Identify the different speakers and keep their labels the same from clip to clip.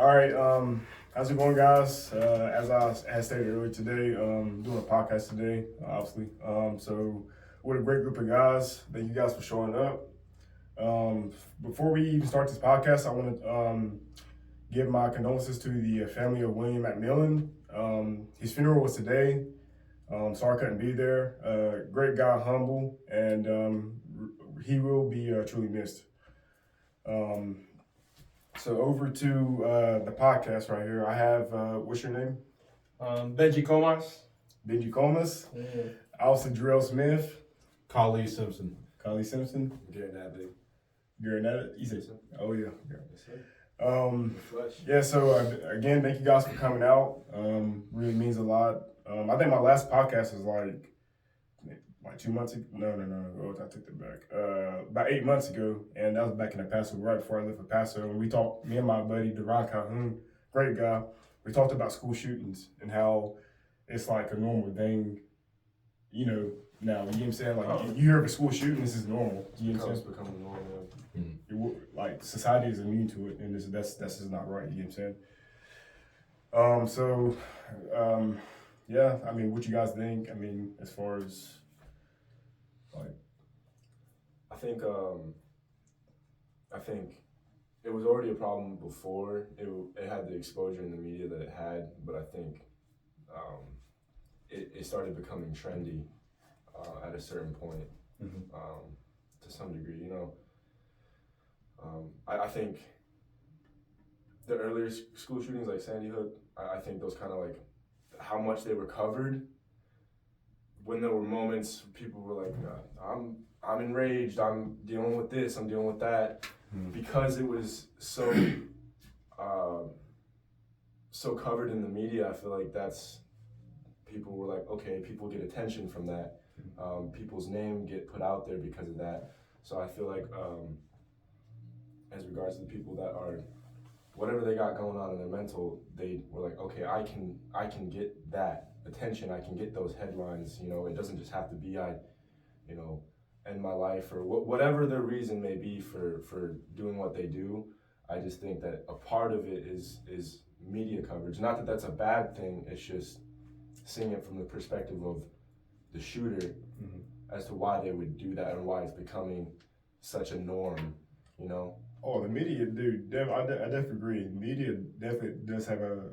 Speaker 1: All right, how's it going, guys? As I had stated earlier today, doing a podcast today, obviously. So we're a great group of guys. Thank you guys for showing up. Before we even start this podcast, I want to give my condolences to the family of William McMillan. His funeral was today. Sorry I couldn't be there. Great guy, humble, and he will be truly missed. So over to the podcast right here. I have, what's your name?
Speaker 2: Benji Comas.
Speaker 1: Benji Comas.
Speaker 2: Yeah.
Speaker 1: Also Jarel Smith.
Speaker 3: Kali Simpson.
Speaker 2: Garrett Natvig.
Speaker 1: Garrett Natvig. You said, oh yeah.
Speaker 2: Flesh.
Speaker 1: Yeah. So again, thank you guys for coming out. Really means a lot. I think my last podcast was like 2 months ago. No. Oh, I took that back. About 8 months ago, and that was back in El Paso, right before I left El Paso. And we talked, me and my buddy Deron Calhoun, great guy. We talked about school shootings and how it's like a normal thing, you know. Now, you know what I'm saying? Like, you hear of a school shooting, this is normal. You know what I'm saying?
Speaker 2: Becoming normal.
Speaker 1: Like, society is immune to it, and that's just not right. You know what I'm saying? Yeah. I mean, what you guys think? I mean, as far as like,
Speaker 2: I think it was already a problem before it had the exposure in the media that it had, but I think it started becoming trendy at a certain point, to some degree. You know, I think the earlier school shootings like Sandy Hook, I think those kind of like how much they were covered. When there were moments, people were like, I'm enraged, I'm dealing with this, I'm dealing with that. Because it was so covered in the media, I feel like people were like, okay, people get attention from that. People's name get put out there because of that. So I feel like as regards to the people that are, whatever they got going on in their mental, they were like, okay, I can get that attention, I can get those headlines. You know, it doesn't just have to be end my life or whatever their reason may be for doing what they do. I just think that a part of it is media coverage. Not that that's a bad thing. It's just seeing it from the perspective of the shooter as to why they would do that and why it's becoming such a norm. You know.
Speaker 1: Oh, the media, dude. I definitely agree. Media definitely does have a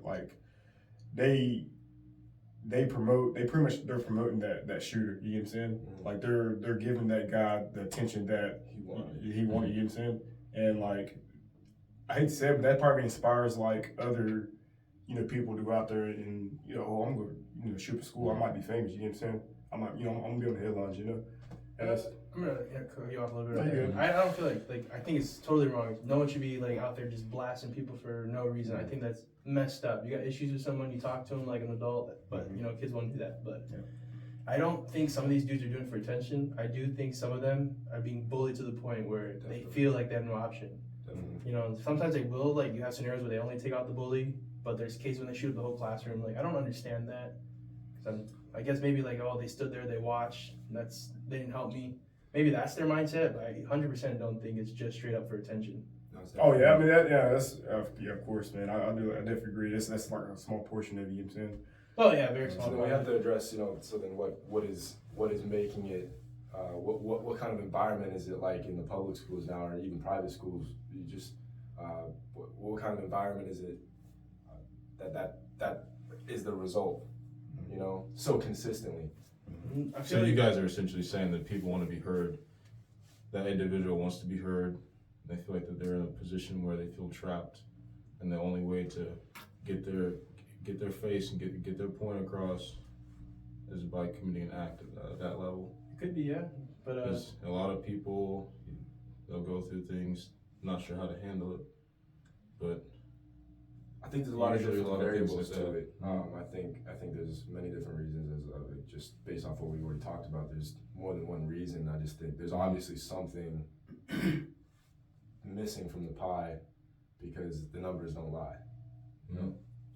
Speaker 1: they're promoting that shooter. You know what I'm saying? Like they're giving that guy the attention that he wanted. You know what I'm saying? And like, I hate to say it, but that probably inspires like other, people to go out there and I'm going to shoot for school. I might be famous. You know what I'm saying? I'm gonna be on the headlines. And that's,
Speaker 4: I'm gonna cut you off a little bit.
Speaker 1: No, you're good.
Speaker 4: I don't feel like I think it's totally wrong. No one should be like out there just blasting people for no reason. I think that's messed up. You got issues with someone, you talk to them like an adult, but kids won't do that. But I don't think some of these dudes are doing it for attention. I do think some of them are being bullied to the point where they feel like they have no option. Sometimes they will, like, you have scenarios where they only take out the bully, but there's cases when they shoot up the whole classroom. Like, I don't understand that. I guess maybe like, they stood there, they watched, they didn't help me. Maybe that's their mindset, but I 100% don't think it's just straight up for attention.
Speaker 1: oh yeah, I mean that's of course, man. I definitely agree. That's like a small portion of it. You know what I'm saying?
Speaker 4: Oh yeah, very small.
Speaker 2: So then we have to address, so then what is making it, what kind of environment is it like in the public schools now, or even private schools? You just, what kind of environment is it that is the result, so consistently?
Speaker 3: So you guys are essentially saying that people want to be heard, that individual wants to be heard, they feel like that they're in a position where they feel trapped, and the only way to get their face and get their point across is by committing an act at that level.
Speaker 4: It could be, yeah, but
Speaker 3: Because a lot of people, they'll go through things, not sure how to handle it, but
Speaker 2: I think there's a lot of
Speaker 3: Usually
Speaker 2: different
Speaker 3: a lot of things
Speaker 2: variables
Speaker 3: like
Speaker 2: to
Speaker 3: that.
Speaker 2: it. I think there's many different reasons as just based off what we already talked about. There's more than one reason. I just think there's obviously something missing from the pie because the numbers don't lie.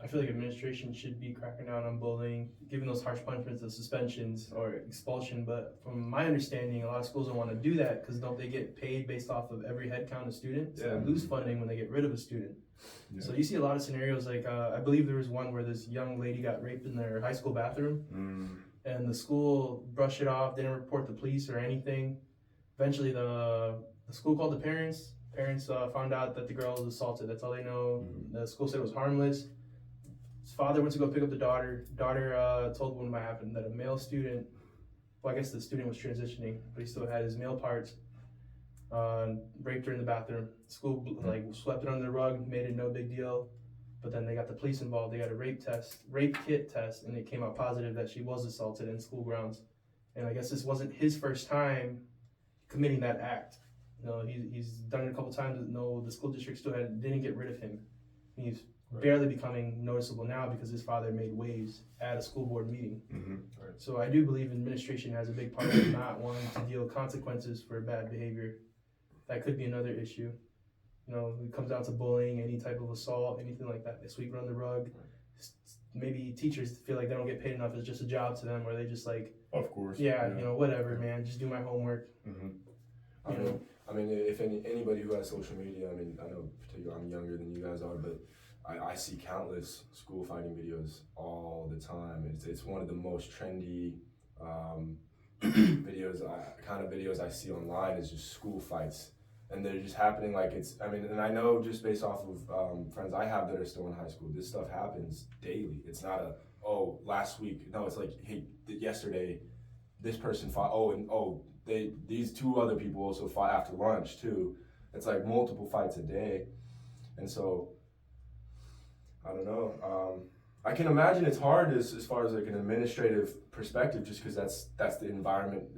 Speaker 4: I feel like administration should be cracking down on bullying, giving those harsh punishments of suspensions or expulsion. But from my understanding, a lot of schools don't want to do that because don't they get paid based off of every head count of students? So they lose funding when they get rid of a student.
Speaker 1: Yeah.
Speaker 4: So you see a lot of scenarios like I believe there was one where this young lady got raped in their high school bathroom, and the school brushed it off, didn't report the police or anything. Eventually, the school called the parents. Parents found out that the girl was assaulted. That's all they know. The school said it was harmless. His father went to go pick up the daughter. Daughter told him what happened, that a male student, well, I guess the student was transitioning, but he still had his male parts, raped her in the bathroom. School like swept it under the rug, made it no big deal. But then they got the police involved. They got a rape kit test, and it came out positive that she was assaulted in school grounds. And I guess this wasn't his first time committing that act. You know, he's done it a couple times. No, the school district still didn't get rid of him. He's barely becoming noticeable now because his father made waves at a school board meeting. So I do believe administration has a big part of not wanting to deal with consequences for bad behavior. That could be another issue. You know, it comes down to bullying, any type of assault, anything like that. They sweep it under the rug. Maybe teachers feel like they don't get paid enough. It's just a job to them, or they just like,
Speaker 1: of course,
Speaker 4: you know, whatever, man. Just do my homework.
Speaker 2: I mean, if anybody who has social media, I mean, I know particularly I'm younger than you guys are, but I see countless school fighting videos all the time. It's one of the most trendy videos I see online is just school fights. And they're just happening like and I know just based off of friends I have that are still in high school, this stuff happens daily. It's not last week. No, it's like, hey, yesterday, this person fought, these two other people also fought after lunch too. It's like multiple fights a day. And so, I don't know. I can imagine it's hard as far as like an administrative perspective, just because that's the environment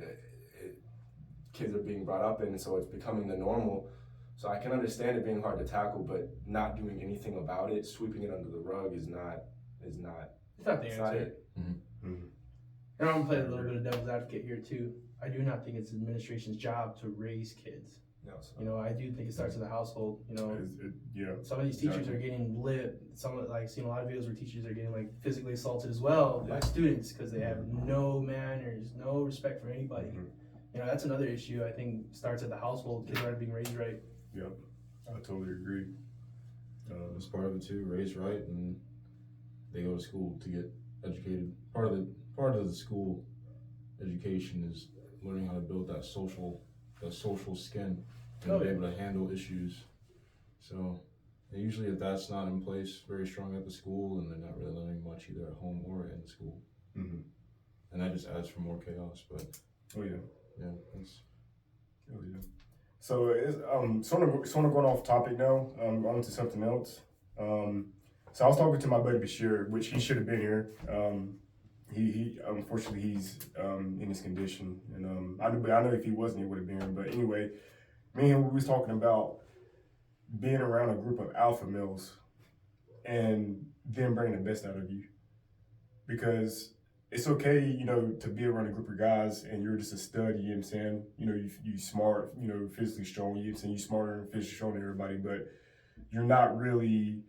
Speaker 2: kids are being brought up in, and so it's becoming the normal. So I can understand it being hard to tackle, but not doing anything about it, sweeping it under the rug is not.
Speaker 4: It's not the answer. And I'm gonna play a little bit of devil's advocate here too. I do not think it's administration's job to raise kids.
Speaker 2: No, so.
Speaker 4: You know, I do think it starts in the household. You know, some of these teachers are getting lit. Seen a lot of videos where teachers are getting like physically assaulted as well by students because they have no manners, no respect for anybody. You know, that's another issue I think starts at the household. Kids aren't being raised right.
Speaker 1: Yep, I totally agree.
Speaker 3: That's part of it too, raised right, and they go to school to get educated. Part of the school education is learning how to build that social skin and be able to handle issues. So and usually if that's not in place very strong at the school, and they're not really learning much either at home or in the school. And that just adds for more chaos. But
Speaker 1: so it's sort of going off topic now, on to something else. So I was talking to my buddy Bashir, which he should have been here. He unfortunately he's in this condition, and I know if he wasn't, he would have been here. But anyway, me and him, we was talking about being around a group of alpha males and them bringing the best out of you, because it's okay, you know, to be around a group of guys and you're just a stud, you know what I'm saying? You know, you smart, you know, physically strong, you know what I'm saying? You're smarter and physically strong than everybody, but you're not really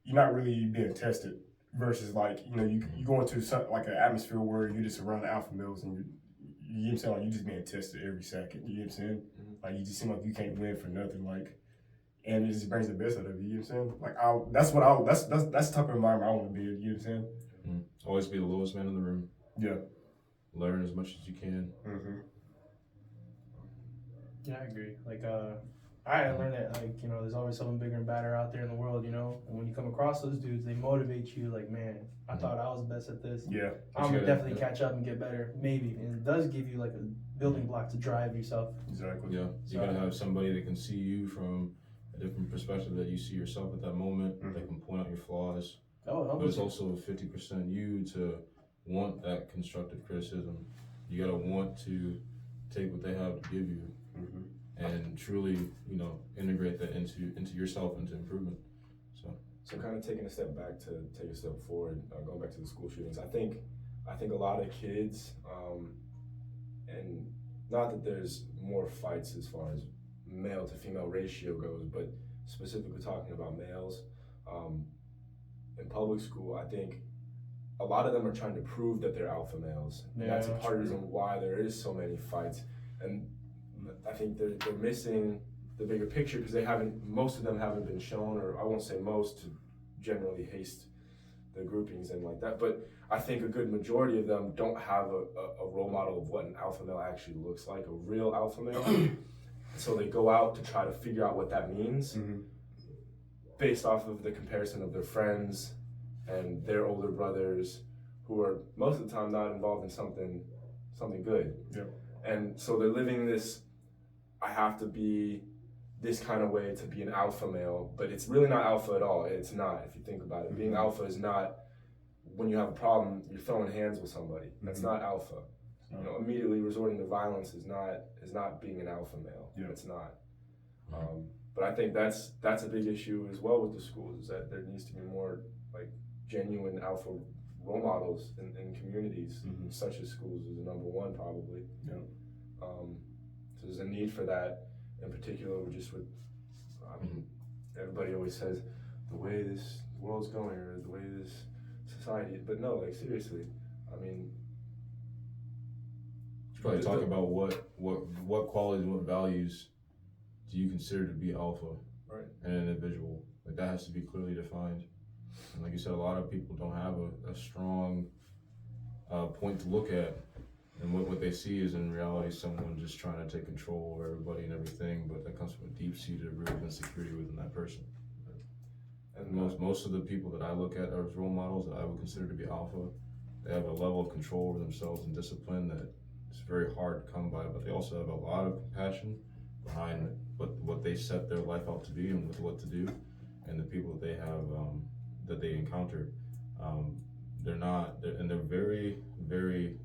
Speaker 1: being tested. Versus like, you know, you go into like an atmosphere where you're just around the alpha males and you know what I'm saying, like you're just being tested every second, you know what I'm saying? Like you just seem like you can't win for nothing, like, and it just brings the best out of you, you know what I'm saying? Like that's the type of environment I want to be in, you know what I'm saying?
Speaker 3: Always be the lowest man in the room.
Speaker 1: Yeah.
Speaker 3: Learn as much as you can.
Speaker 4: Yeah, I agree. Like, I learned that, like, you know, there's always someone bigger and badder out there in the world, you know? And when you come across those dudes, they motivate you, like, man, I thought I was best at this.
Speaker 1: Yeah.
Speaker 4: I'm going to definitely catch up and get better, maybe. And it does give you, like, a building block to drive yourself.
Speaker 1: Exactly.
Speaker 3: Yeah. You got to have somebody that can see you from a different perspective that you see yourself at that moment. They can point out your flaws. But it's also 50% you to want that constructive criticism. You got to want to take what they have to give you. And truly, you know, integrate that into yourself, into improvement.
Speaker 2: So kind of taking a step back to take a step forward, going back to the school shootings. I think a lot of kids, and not that there's more fights as far as male to female ratio goes, but specifically talking about males, in public school, I think a lot of them are trying to prove that they're alpha males. And that's a part of the reason why there is so many fights. And I think they're missing the bigger picture, because most of them haven't been shown, or I won't say most to generally haste the groupings and like that, but I think a good majority of them don't have a role model of what an alpha male actually looks like, a real alpha male. So they go out to try to figure out what that means based off of the comparison of their friends and their older brothers, who are most of the time not involved in something good.
Speaker 1: Yep.
Speaker 2: And so they're living this, I have to be this kind of way to be an alpha male, but it's really not alpha at all. It's not, if you think about it. Being alpha is not when you have a problem, you're throwing hands with somebody. That's not alpha. You know, immediately resorting to violence is not being an alpha male.
Speaker 1: Yeah.
Speaker 2: It's not. But I think that's a big issue as well with the schools, is that there needs to be more like genuine alpha role models in communities, such as schools is the number one probably.
Speaker 1: Yeah.
Speaker 2: So there's a need for that in particular, just with, I mean, everybody always says the way this world's going or the way this society, but no, like seriously, I mean,
Speaker 3: You should probably talk about what qualities and what values do you consider to be alpha in an individual. Like that has to be clearly defined. And like you said, a lot of people don't have a strong point to look at. And what they see is in reality someone just trying to take control of everybody and everything, but that comes from a deep-seated root of insecurity within that person. And most of the people that I look at as role models that I would consider to be alpha, they have a level of control over themselves and discipline that is very hard to come by, but they also have a lot of compassion behind what they set their life out to be and with what to do, and the people that they have that they encounter. They're very, very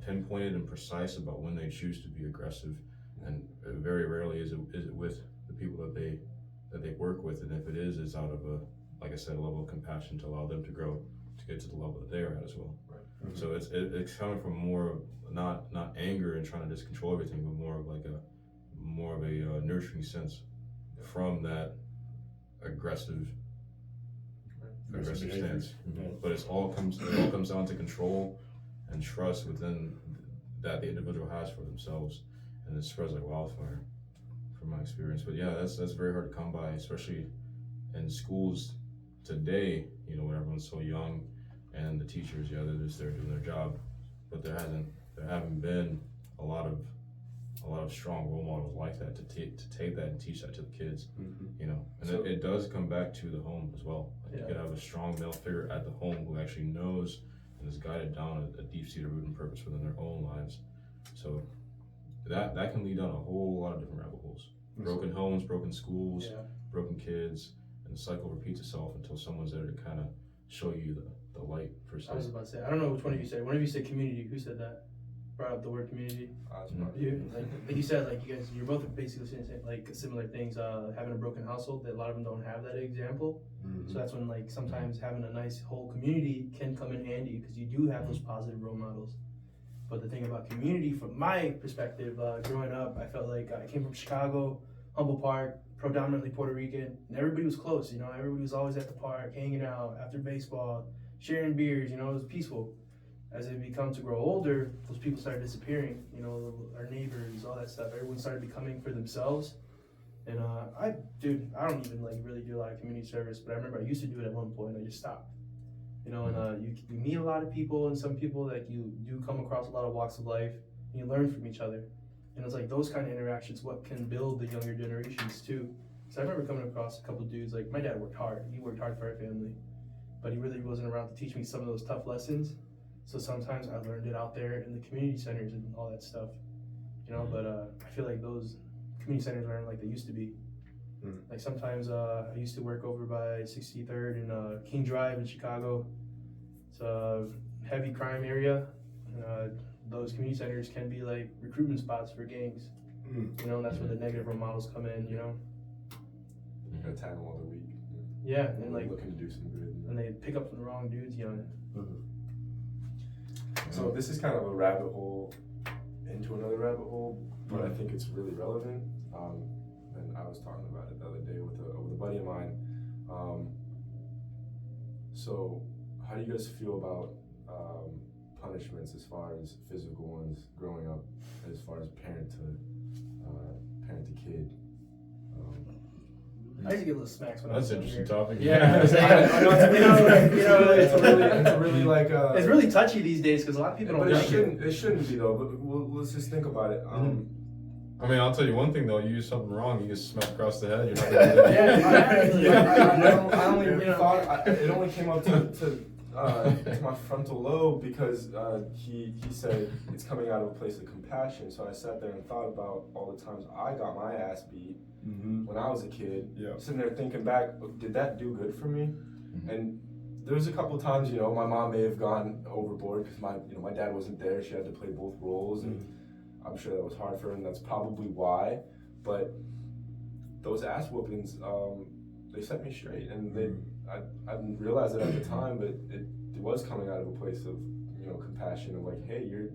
Speaker 3: pinpointed and precise about when they choose to be aggressive, and very rarely is it with the people that they work with, and if it is, it's out of like I said, a level of compassion to allow them to grow to get to the level that they are at as well. Right. So it's coming from more of not anger and trying to just control everything, but more of a nurturing sense from that aggressive stance. But it all comes down to control and trust within that the individual has for themselves, and it spreads like wildfire from my experience. But yeah, that's very hard to come by, especially in schools today, you know, when everyone's so young and the teachers, they're just there doing their job, but there haven't been a lot of strong role models like that to take that and teach that to the kids, you know. And so, it does come back to the home as well. Like you could have a strong male figure at the home who actually knows and is guided down a deep-seated root and purpose within their own lives. So that can lead down a whole lot of different rabbit holes. Broken homes, broken schools, broken kids, and the cycle repeats itself until someone's there to kind of show you the light, per se.
Speaker 4: I was about to say, I don't know which one of you said. One of you said community. Who said that? Brought up the word community. Like you said, like you're both basically saying like similar things. Having a broken household, that a lot of them don't have that example. So that's when like sometimes having a nice whole community can come in handy, because you do have those positive role models. But the thing about community, from my perspective, growing up, I felt like I came from Chicago, Humboldt Park, predominantly Puerto Rican, and everybody was close. You know, everybody was always at the park, hanging out after baseball, sharing beers. You know, it was peaceful. As it become to grow older, those people started disappearing. You know, our neighbors, all that stuff. Everyone started becoming for themselves. And I don't even like really do a lot of community service, but I remember I used to do it at one point. I just stopped. You know, and you meet a lot of people, and some people like you do come across a lot of walks of life, and you learn from each other. And it's like those kind of interactions what can build the younger generations too. So I remember coming across a couple of dudes, like my dad worked hard. He worked hard for our family, but he really wasn't around to teach me some of those tough lessons. So sometimes I learned it out there in the community centers and all that stuff, you know. But I feel like those community centers aren't like they used to be. Like sometimes I used to work over by 63rd and King Drive in Chicago. It's a heavy crime area. Those community centers can be like recruitment spots for gangs. You know, and that's where the negative role models come in. You know.
Speaker 2: You gotta tag them all the week.
Speaker 4: Yeah, and like
Speaker 2: looking to do some good.
Speaker 4: And they pick up the wrong dudes young.
Speaker 2: So this is kind of a rabbit hole into another rabbit hole, but I think it's really relevant. And I was talking about it the other day with a buddy of mine. So how do you guys feel about punishments as far as physical ones growing up, as far as parent parent to kid.
Speaker 4: I used to get little smacks when I was
Speaker 3: That's an interesting
Speaker 4: younger.
Speaker 3: topic.
Speaker 4: Yeah,
Speaker 2: I know
Speaker 4: it's
Speaker 2: really like
Speaker 4: it's really touchy these days because a lot of people
Speaker 2: but
Speaker 4: don't.
Speaker 2: it shouldn't be though. But let's just think about it.
Speaker 3: I mean, I'll tell you one thing though. You use something wrong, you get smacked across the head. You're not gonna do that.
Speaker 2: I only thought it only came up to my frontal lobe because he said it's coming out of a place of compassion. So I sat there and thought about all the times I got my ass beat when I was a kid.
Speaker 1: Yeah.
Speaker 2: Sitting there thinking back, did that do good for me? And there was a couple of times, my mom may have gone overboard because my dad wasn't there. She had to play both roles, and I'm sure that was hard for her, and that's probably why. But those ass whoopings, they set me straight, and I didn't realize it at the time, but it was coming out of a place of compassion of like, hey, you're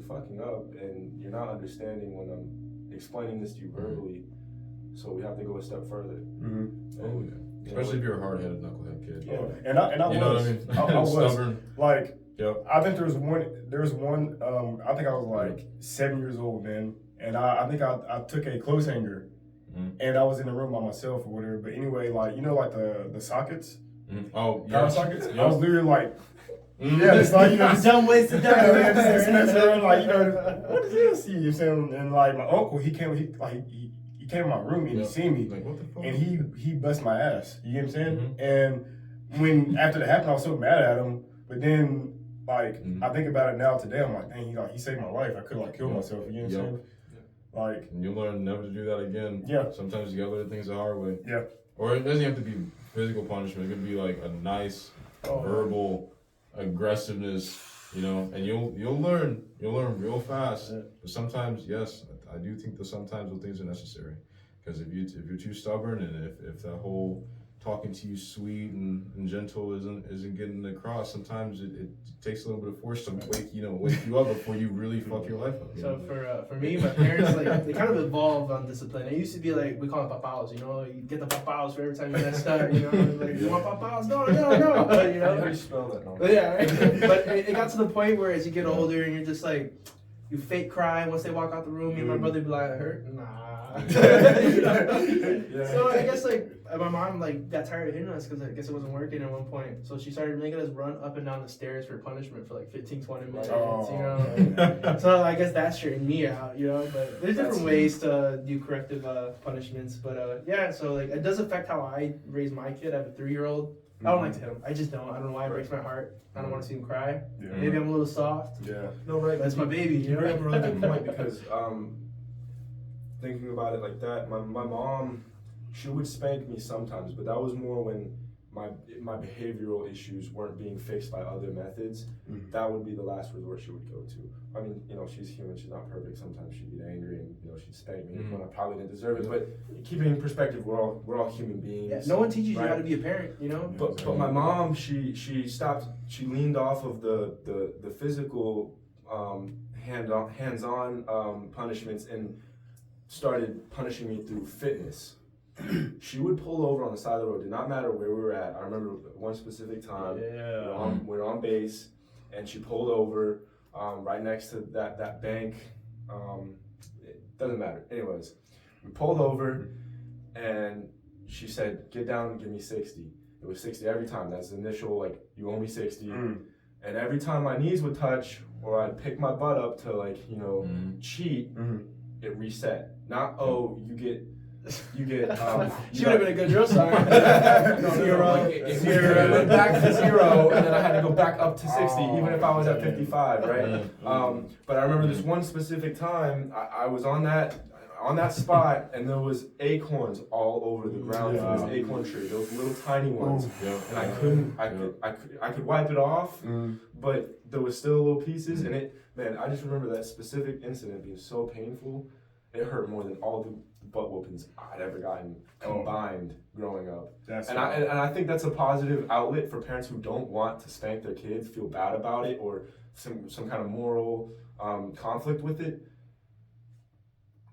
Speaker 2: fucking up, and you're not understanding when I'm explaining this to you verbally. So we have to go a step further.
Speaker 3: Oh yeah. Especially if you're a hard-headed knucklehead kid.
Speaker 2: Yeah.
Speaker 1: And I
Speaker 3: You know
Speaker 1: was,
Speaker 3: what I mean?
Speaker 1: I was
Speaker 3: Stubborn.
Speaker 1: like,
Speaker 3: Yep.
Speaker 1: I think there was one, I think I was like 7 years old, man. And I think I took a clothes hanger and I was in the room by myself or whatever. But anyway, like, like the sockets,
Speaker 3: Oh,
Speaker 1: power
Speaker 3: yeah.
Speaker 1: sockets,
Speaker 3: Yep.
Speaker 1: I was literally like, yeah, it's like,
Speaker 4: Just dumb ways to die.
Speaker 1: yeah, just messing around, like, what is this? You know what I'm saying? And like my uncle, he came in my room and he seen me.
Speaker 3: Like, what the fuck?
Speaker 1: And he bust my ass. You get what I'm saying? And when after that happened, I was so mad at him. But then, like, I think about it now today. I'm like, dang, he saved my life. I could have killed myself. You know what I'm saying? Like,
Speaker 3: and you learn never to do that again.
Speaker 1: Yeah.
Speaker 3: Sometimes you gotta learn things the hard way.
Speaker 1: Yeah.
Speaker 3: Or it doesn't have to be physical punishment. It could be like a nice verbal aggressiveness, and you'll learn real fast. But sometimes, yes, I do think that sometimes those things are necessary. Because if you're too stubborn and if that whole talking to you sweet and gentle isn't getting across, sometimes it takes a little bit of force to wake you up before you really fuck your life up.
Speaker 4: So for me, my parents they kind of evolved on discipline. It used to be like we call it papaos, you get the papaos for every time you messed up, like you want papaos? No,
Speaker 2: How do you spell that? No.
Speaker 4: But yeah, right? But it got to the point where as you get older and you're just like, you fake cry once they walk out the room. Me and my brother be like, hurt? Nah. So I guess like my mom got tired of hitting us because I guess it wasn't working at one point. So she started making us run up and down the stairs for punishment for like 15-20 minutes. So I guess that straightened me out, But there's different ways to do corrective punishments. But yeah, so like it does affect how I raise my kid. I have a 3-year-old. I don't like to hit him. I just don't. I don't know why it breaks my heart. I don't want to see him cry.
Speaker 1: Yeah.
Speaker 4: Maybe I'm a little soft.
Speaker 1: Yeah.
Speaker 2: No, right.
Speaker 4: That's my baby.
Speaker 2: You bring up a really good point because thinking about it like that, my mom, she would spank me sometimes, but that was more when my behavioral issues weren't being fixed by other methods. That would be the last resort she would go to. I mean, she's human, she's not perfect. Sometimes she'd get angry and she'd spank me when I probably didn't deserve it. But keeping in perspective, we're all human beings.
Speaker 4: Yeah, no one teaches you how to be a parent,
Speaker 2: But my mom, she leaned off of the physical hands-on punishments and started punishing me through fitness. She would pull over on the side of the road. Did not matter where we were at. I remember one specific time.
Speaker 4: Yeah.
Speaker 2: We were on base, and she pulled over right next to that bank. It doesn't matter. Anyways, we pulled over, and she said, "Get down and give me 60." It was 60 every time. That's the initial you owe me 60. And every time my knees would touch, or I'd pick my butt up to cheat, it reset. Not you get. She would
Speaker 4: have been a good drill sergeant.
Speaker 2: Zero. It went back to 0, and then I had to go back up to 60, even if I was at 55, right? But I remember this one specific time, I was on that spot, and there was acorns all over the ground from this acorn tree, those little tiny ones, and I could wipe it off, but there was still little pieces, and I just remember that specific incident being so painful. It hurt more than all the butt whoopings I'd ever gotten combined growing up. And I think that's a positive outlet for parents who don't want to spank their kids, feel bad about it, or some kind of moral conflict with it.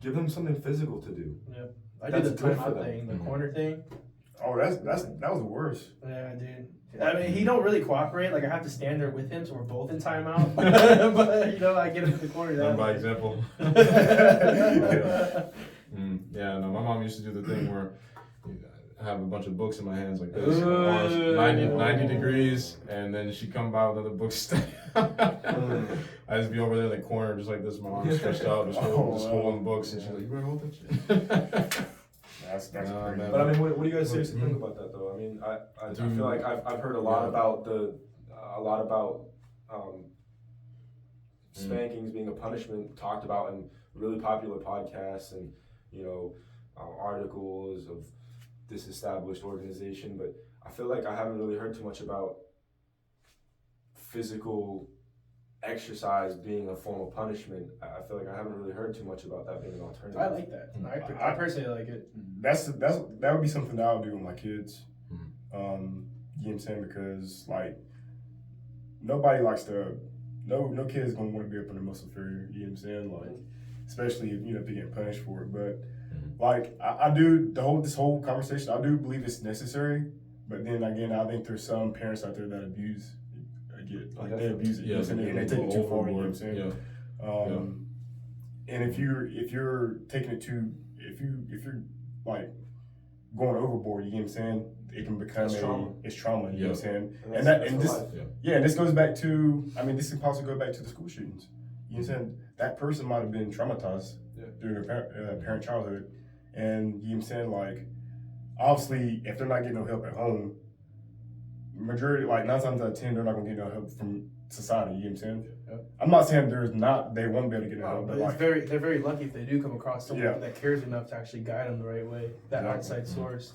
Speaker 2: Give them something physical to do.
Speaker 4: Yeah, I did the timeout thing, the corner thing.
Speaker 1: Oh, that was the worst.
Speaker 4: Yeah, dude. I mean, he don't really cooperate. I have to stand there with him, so we're both in timeout. But I get him in the corner.
Speaker 3: By example. Yeah, no, my mom used to do the thing where I have a bunch of books in my hands like this, and 90 degrees, and then she'd come by with other books. I'd just be over there in the corner, just like this, my arms stretched out, just holding books, and she's like, "You better hold that shit."
Speaker 1: That's
Speaker 3: Nah,
Speaker 1: crazy.
Speaker 3: man.
Speaker 2: But I mean, what do you guys seriously think about that though? I mean, I feel like I've heard a lot about spankings being a punishment talked about in really popular podcasts and articles of this established organization, but I feel like I haven't really heard too much about physical exercise being a form of punishment. I feel like I haven't really heard too much about that being an alternative.
Speaker 4: I like that. I personally like it.
Speaker 1: That would be something that I would do with my kids. You know what I'm saying? Because like nobody likes to. No kid is gonna want to be up under muscle failure. You know what I'm saying? Like, especially if they're getting punished for it. But like I do this whole conversation. I do believe it's necessary. But then again, I think there's some parents out there that abuse they abuse it. And they take it too far. You know what I'm saying? And if you're taking it too, if you're like going overboard, you know what I'm saying? It can become trauma. You know what I'm saying? And this goes back to, this can possibly go back to the school shootings. You know what I'm saying? That person might have been traumatized during their parent childhood, and you know what I'm saying? Like, obviously, if they're not getting no help at home, majority, like 9 times out of 10, they're not gonna get no help from society. You know what I'm saying? I'm not saying they won't be able to get no help,
Speaker 4: but they're very lucky if they do come across someone that cares enough to actually guide them the right way. That outside source.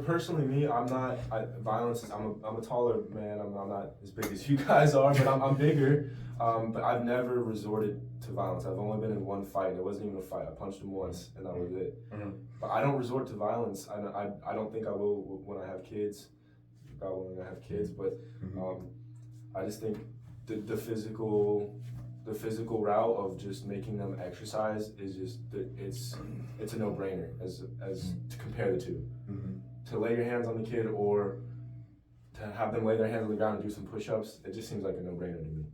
Speaker 2: Personally, me, violence is, I'm a taller man, I'm not as big as you guys are, but I'm bigger, but I've never resorted to violence. I've only been in one fight, and it wasn't even a fight. I punched him once, and that was it. But I don't resort to violence. I don't think I will when I have kids, God willing, I have kids, but I just think the physical route of just making them exercise is just it's a no-brainer as to compare the two. To lay your hands on the kid or to have them lay their hands on the ground and do some push-ups, it just seems like a no-brainer to me.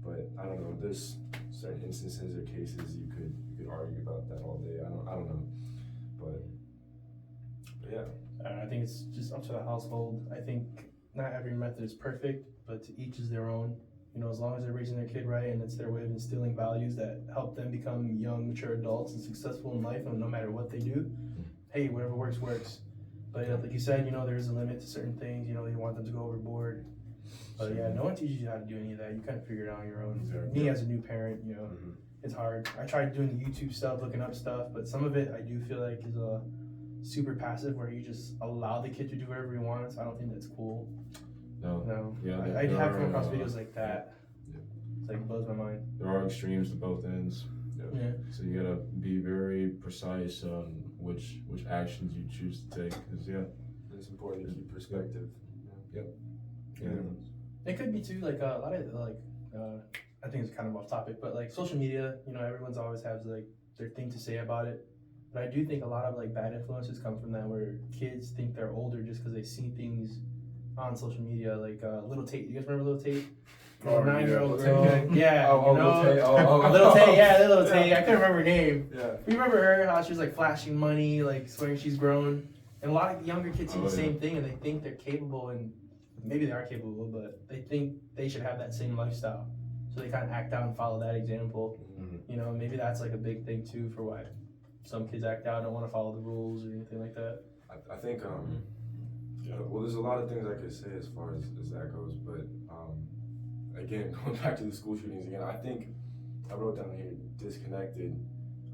Speaker 2: But I don't know. There's certain instances or cases you could argue about that all day. I don't know. But yeah.
Speaker 4: I think it's just up to the household. I think not every method is perfect, but to each is their own. As long as they're raising their kid right and it's their way of instilling values that help them become young, mature adults and successful in life, and no matter what they do, hey, whatever works. But like you said, there is a limit to certain things. You want them to go overboard. But no one teaches you how to do any of that. You kind of figure it out on your own. Me as a new parent, it's hard. I tried doing the YouTube stuff, looking up stuff, but some of it I do feel like is super passive, where you just allow the kid to do whatever he wants. I don't think that's cool. No. Yeah, I have come across videos like that. It's like blows my mind.
Speaker 3: There are extremes to both ends.
Speaker 4: Yeah.
Speaker 3: So you gotta be very precise on which actions you choose to take. Cause
Speaker 2: it's important to keep perspective.
Speaker 4: It could be too like a lot of I think it's kind of off topic, but like social media. Everyone's always has like their thing to say about it. But I do think a lot of like bad influences come from that, where kids think they're older just because they see things on social media, like Little Tate. You guys remember Little Tate? 9-year-old girl. Yeah.
Speaker 2: Little Tate.
Speaker 4: Little Tate. Yeah, Little Tate. I couldn't remember her name.
Speaker 2: Yeah.
Speaker 4: You remember her? How she was like flashing money, like swearing she's grown. And a lot of younger kids see the same thing, and they think they're capable, and maybe they are capable, but they think they should have that same lifestyle. So they kind of act out and follow that example. Maybe that's like a big thing too for why some kids act out, don't want to follow the rules or anything like that.
Speaker 2: I think, well, there's a lot of things I could say as far as that goes, but again, going back to the school shootings again, I think I wrote down here disconnected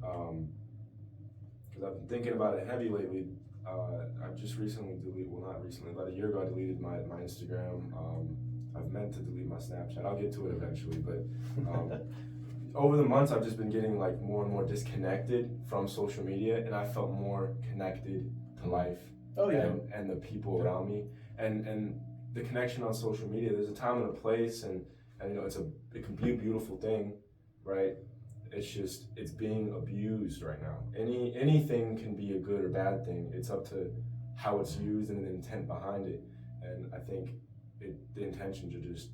Speaker 2: because I've been thinking about it heavy lately. I've just recently about a year ago, I deleted my Instagram. I've meant to delete my Snapchat. I'll get to it eventually, but over the months, I've just been getting like more and more disconnected from social media, and I felt more connected to life and the people around me, and the connection on social media. There's a time and a place, and it can be a beautiful thing, right? It's being abused right now. Anything can be a good or bad thing. It's up to how it's used and the intent behind it. And I think the intentions are just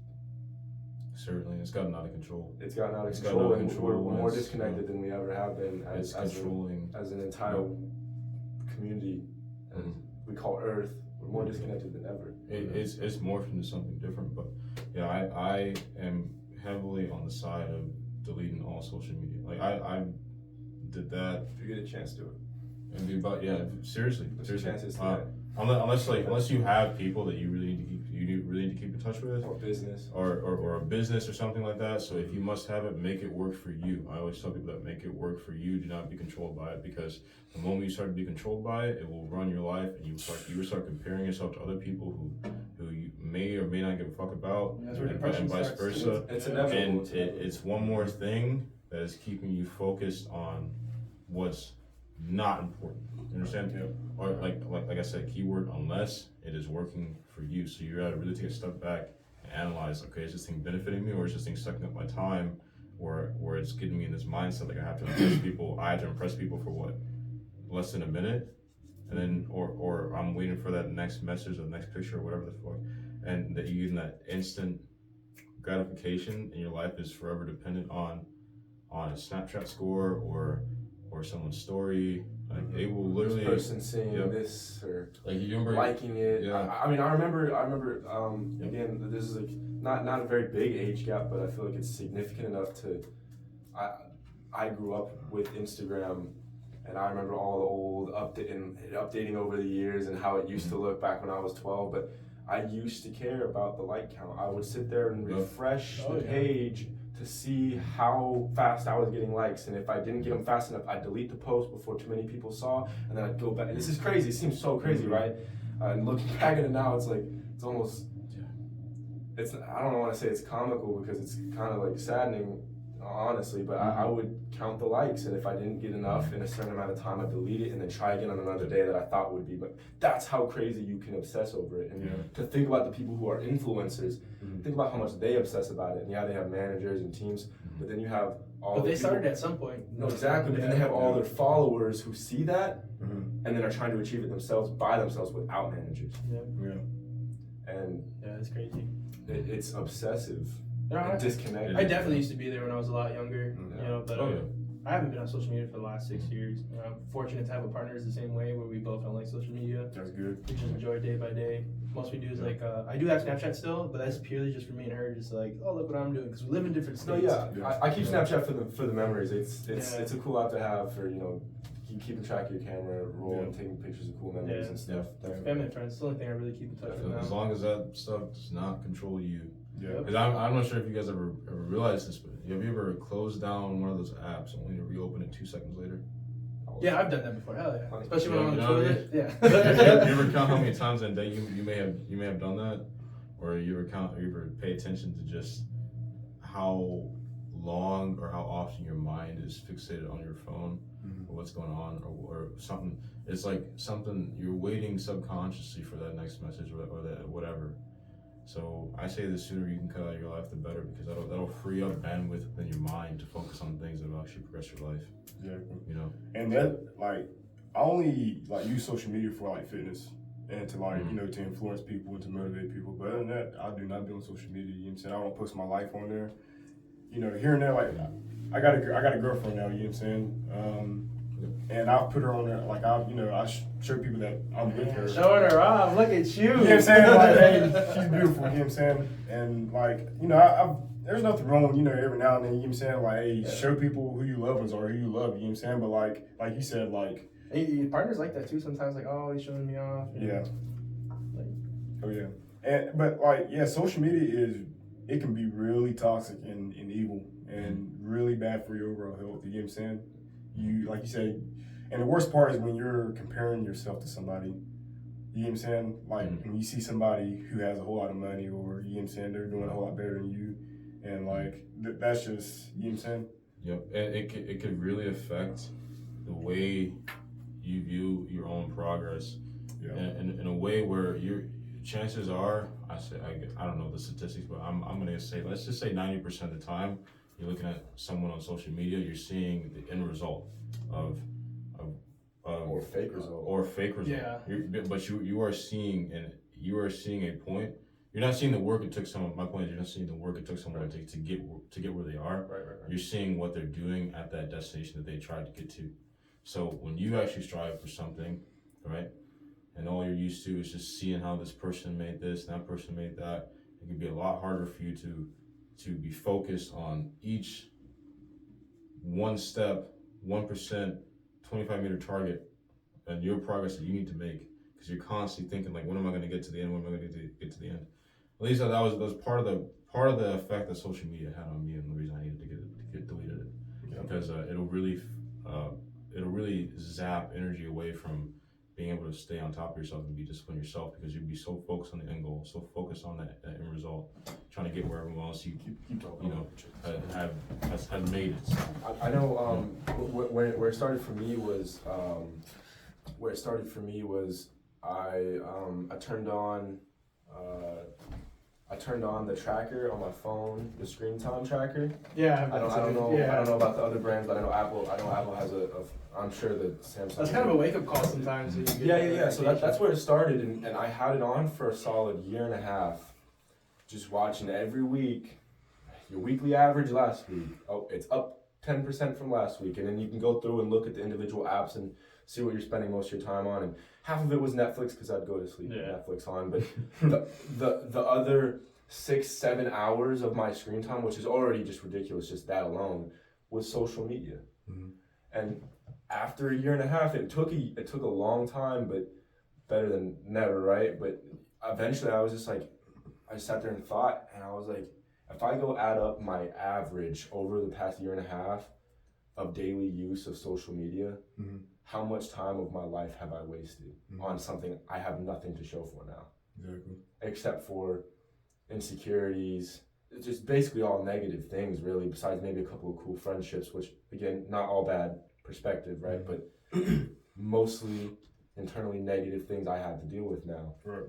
Speaker 3: Certainly, it's gotten out of control.
Speaker 2: It's gotten out of
Speaker 3: It's
Speaker 2: control,
Speaker 3: gotten out of
Speaker 2: and
Speaker 3: control,
Speaker 2: we're more
Speaker 3: it's,
Speaker 2: disconnected than we ever have been
Speaker 3: It's controlling.
Speaker 2: as an entire community, as we call Earth. We're more disconnected than ever.
Speaker 3: It's morphed into something different, but yeah, I am heavily on the side of deleting all social media. Like I did that.
Speaker 2: If you get a chance, do it.
Speaker 3: And but yeah, seriously.
Speaker 2: Chances to that.
Speaker 3: Unless you have people that you really need to keep in touch with,
Speaker 2: Or business.
Speaker 3: or a business or something like that. So if you must have it, make it work for you. I always tell people that make it work for you. Do not be controlled by it, because the moment you start to be controlled by it, it will run your life, and you will start comparing yourself to other people who you may or may not give a fuck about,
Speaker 4: And that's where
Speaker 3: and
Speaker 4: depression
Speaker 3: vice
Speaker 4: starts.
Speaker 3: versa.
Speaker 2: It's inevitable.
Speaker 3: And it's one more thing that is keeping you focused on what's not important. You understand?
Speaker 1: Yeah.
Speaker 3: Or like I said, keyword unless it is working for you. So you gotta really take a step back and analyze, okay, is this thing benefiting me, or is this thing sucking up my time, or it's getting me in this mindset like I have to impress people. I have to impress people for what? Less than a minute? And then or I'm waiting for that next message or the next picture or whatever the fuck. And that you get that instant gratification, and your life is forever dependent on a Snapchat score or someone's story. Like they will literally
Speaker 2: This person seeing
Speaker 3: Yep.
Speaker 2: this or
Speaker 3: like you remember
Speaker 2: liking it.
Speaker 3: Yeah.
Speaker 2: I mean, I remember.
Speaker 3: Yep.
Speaker 2: Again, this is like not a very big age gap, but I feel like it's significant enough to. I grew up with Instagram, and I remember all the old updating over the years and how it used to look back when I was 12. But I used to care about the like count. I would sit there and
Speaker 3: Yep.
Speaker 2: refresh
Speaker 4: Oh,
Speaker 2: the
Speaker 4: yeah.
Speaker 2: page to see how fast I was getting likes, and if I didn't get them fast enough, I'd delete the post before too many people saw, and then I'd go back. And this is crazy. It seems so crazy, right? And looking back at it now, it's like it's almost. It's I don't want to say it's comical because it's kind of like saddening, honestly. But I would count the likes, and if I didn't get enough in a certain amount of time, I'd delete it and then try again on another day that I thought would be. But that's how crazy you can obsess over it, and to think about the people who are influencers. Think about how much they obsess about it, and yeah, they have managers and teams, but then you have all.
Speaker 4: But
Speaker 2: the
Speaker 4: they
Speaker 2: people,
Speaker 4: started at some point.
Speaker 2: No, exactly. But then they have all their followers who see that, and then are trying to achieve it themselves by themselves without managers,
Speaker 1: Yeah.
Speaker 2: and
Speaker 4: Yeah, it's crazy.
Speaker 2: it's obsessive.
Speaker 4: No,
Speaker 2: And disconnected.
Speaker 4: I definitely used to be there when I was a lot younger, you know, but
Speaker 3: Oh yeah.
Speaker 4: I haven't been on social media for the last 6 years. I'm fortunate to have a partner who's the same way, where we both don't like social media.
Speaker 1: That's good.
Speaker 4: We just enjoy it day by day. Most we do is like, I do have Snapchat still, but that's purely just for me and her, just like, oh, look what I'm doing, because we live in different
Speaker 2: No,
Speaker 4: states.
Speaker 2: yeah, I keep Snapchat for the memories. It's
Speaker 4: Yeah.
Speaker 2: it's a cool app to have for keeping track of your camera roll and taking pictures of cool memories
Speaker 4: Yeah.
Speaker 2: and stuff.
Speaker 4: Family and friends, it's the only thing I really keep in touch with
Speaker 3: As
Speaker 4: now.
Speaker 3: long as that stuff does not control you.
Speaker 1: Yeah.
Speaker 3: Because I'm not sure if you guys ever realized this, but have you ever closed down one of those apps only to reopen it 2 seconds later?
Speaker 4: Yeah, I've done that before. Hell yeah,
Speaker 2: Funny.
Speaker 4: especially when I'm on
Speaker 3: You
Speaker 4: the
Speaker 3: know what I
Speaker 4: toilet. Yeah.
Speaker 3: You ever count how many times in a day you may have done that, or you ever pay attention to just how long or how often your mind is fixated on your phone or what's going on or something? It's like something you're waiting subconsciously for that next message or that whatever. So I say the sooner you can cut out of your life, the better, because that'll free up bandwidth within your mind to focus on things that will actually progress your life.
Speaker 1: Exactly.
Speaker 3: You know.
Speaker 1: And that, like, I only like use social media for like fitness and to like to influence people and to motivate people. But other than that, I do not do on social media. You know what I'm saying? I don't post my life on there. Here and there, like I got a girlfriend now. You know what I'm saying? And I've put her on there. Like I show people that I'm with her.
Speaker 4: Showing her off. Look at you.
Speaker 1: You know what I'm saying? Like, hey, she's beautiful. You know what I'm saying? And like, there's nothing wrong. Every now and then, you know what I'm saying? Like, hey, show people who you love or who you love. You know what I'm saying? But like you said, like.
Speaker 4: Your partners like that too. Sometimes, like, oh, he's showing me off.
Speaker 1: Yeah.
Speaker 4: Like,
Speaker 1: Oh yeah. But social media it can be really toxic and evil and really bad for your overall health. You know what I'm saying? Like you said, and the worst part is when you're comparing yourself to somebody. You know what I'm saying? Like when you see somebody who has a whole lot of money, or you know what I'm saying, they're doing a whole lot better than you, and like that's just, you know what I'm saying?
Speaker 3: Yep, and it could really affect the way you view your own progress, in a way where your chances are, I don't know the statistics, but I'm gonna say, let's just say 90% of the time you're looking at someone on social media, you're seeing the end result of
Speaker 2: Or fake result.
Speaker 3: or fake result.
Speaker 4: Yeah.
Speaker 3: But you are seeing a point you're not seeing the work it took someone. My point is, you're not seeing the work it took someone to get where they are.
Speaker 2: Right.
Speaker 3: You're seeing what they're doing at that destination that they tried to get to. So when you actually strive for something, right, and all you're used to is just seeing how this person made this and that person made that, it can be a lot harder for you to be focused on each one step, 1%, 25-meter target, and your progress that you need to make, because you're constantly thinking like, when am I going to get to the end? When am I going to get to the end? At least that was part of the effect that social media had on me, and the reason I needed to get deleted it, because it'll really zap energy away from being able to stay on top of yourself and be disciplined yourself, because you'd be so focused on the end goal, so focused on that end result, trying to get where everyone else had made it.
Speaker 2: I know where it started for me was I turned on the tracker on my phone, the screen time tracker.
Speaker 4: Yeah,
Speaker 2: I don't know about the other brands, but I know Apple has I'm sure that Samsung.
Speaker 4: That's kind of a wake up call sometimes.
Speaker 2: Yeah. So that's where it started, and I had it on for a solid year and a half, just watching every week. Your weekly average last week, it's up 10% from last week, and then you can go through and look at the individual apps and see what you're spending most of your time on. And half of it was Netflix, because I'd go to sleep with Netflix on, but the other 6-7 hours of my screen time, which is already just ridiculous, just that alone, was social media.
Speaker 1: Mm-hmm.
Speaker 2: And after a year and a half, it took a long time, but better than never, right? But eventually I was just like, I sat there and thought, and I was like, if I go add up my average over the past year and a half of daily use of social media,
Speaker 1: mm-hmm.
Speaker 2: how much time of my life have I wasted
Speaker 1: mm-hmm.
Speaker 2: on something I have nothing to show for now?
Speaker 1: Exactly.
Speaker 2: Except for insecurities, just basically all negative things, really, besides maybe a couple of cool friendships, which, again, not all bad perspective, right? But mostly internally negative things I have to deal with now.
Speaker 1: Right.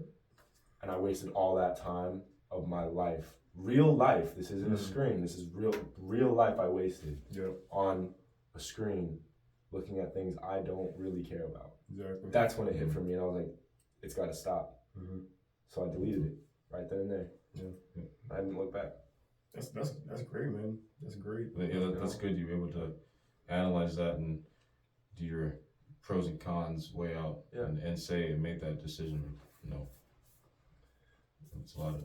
Speaker 2: And I wasted all that time of my life. Real life. This isn't a
Speaker 1: Mm-hmm.
Speaker 2: screen. This is real life I wasted
Speaker 1: Yep.
Speaker 2: on a screen looking at things I don't really care about.
Speaker 1: Exactly.
Speaker 2: That's when it hit for me, and I was like, it's got to stop.
Speaker 1: Mm-hmm.
Speaker 2: So I deleted it right then and there.
Speaker 1: Yeah.
Speaker 2: I didn't look back.
Speaker 1: That's great, man. That's great.
Speaker 3: Yeah, that's good. You're able to analyze that and do your pros and cons, weigh out, and say and make that decision. It's a lot of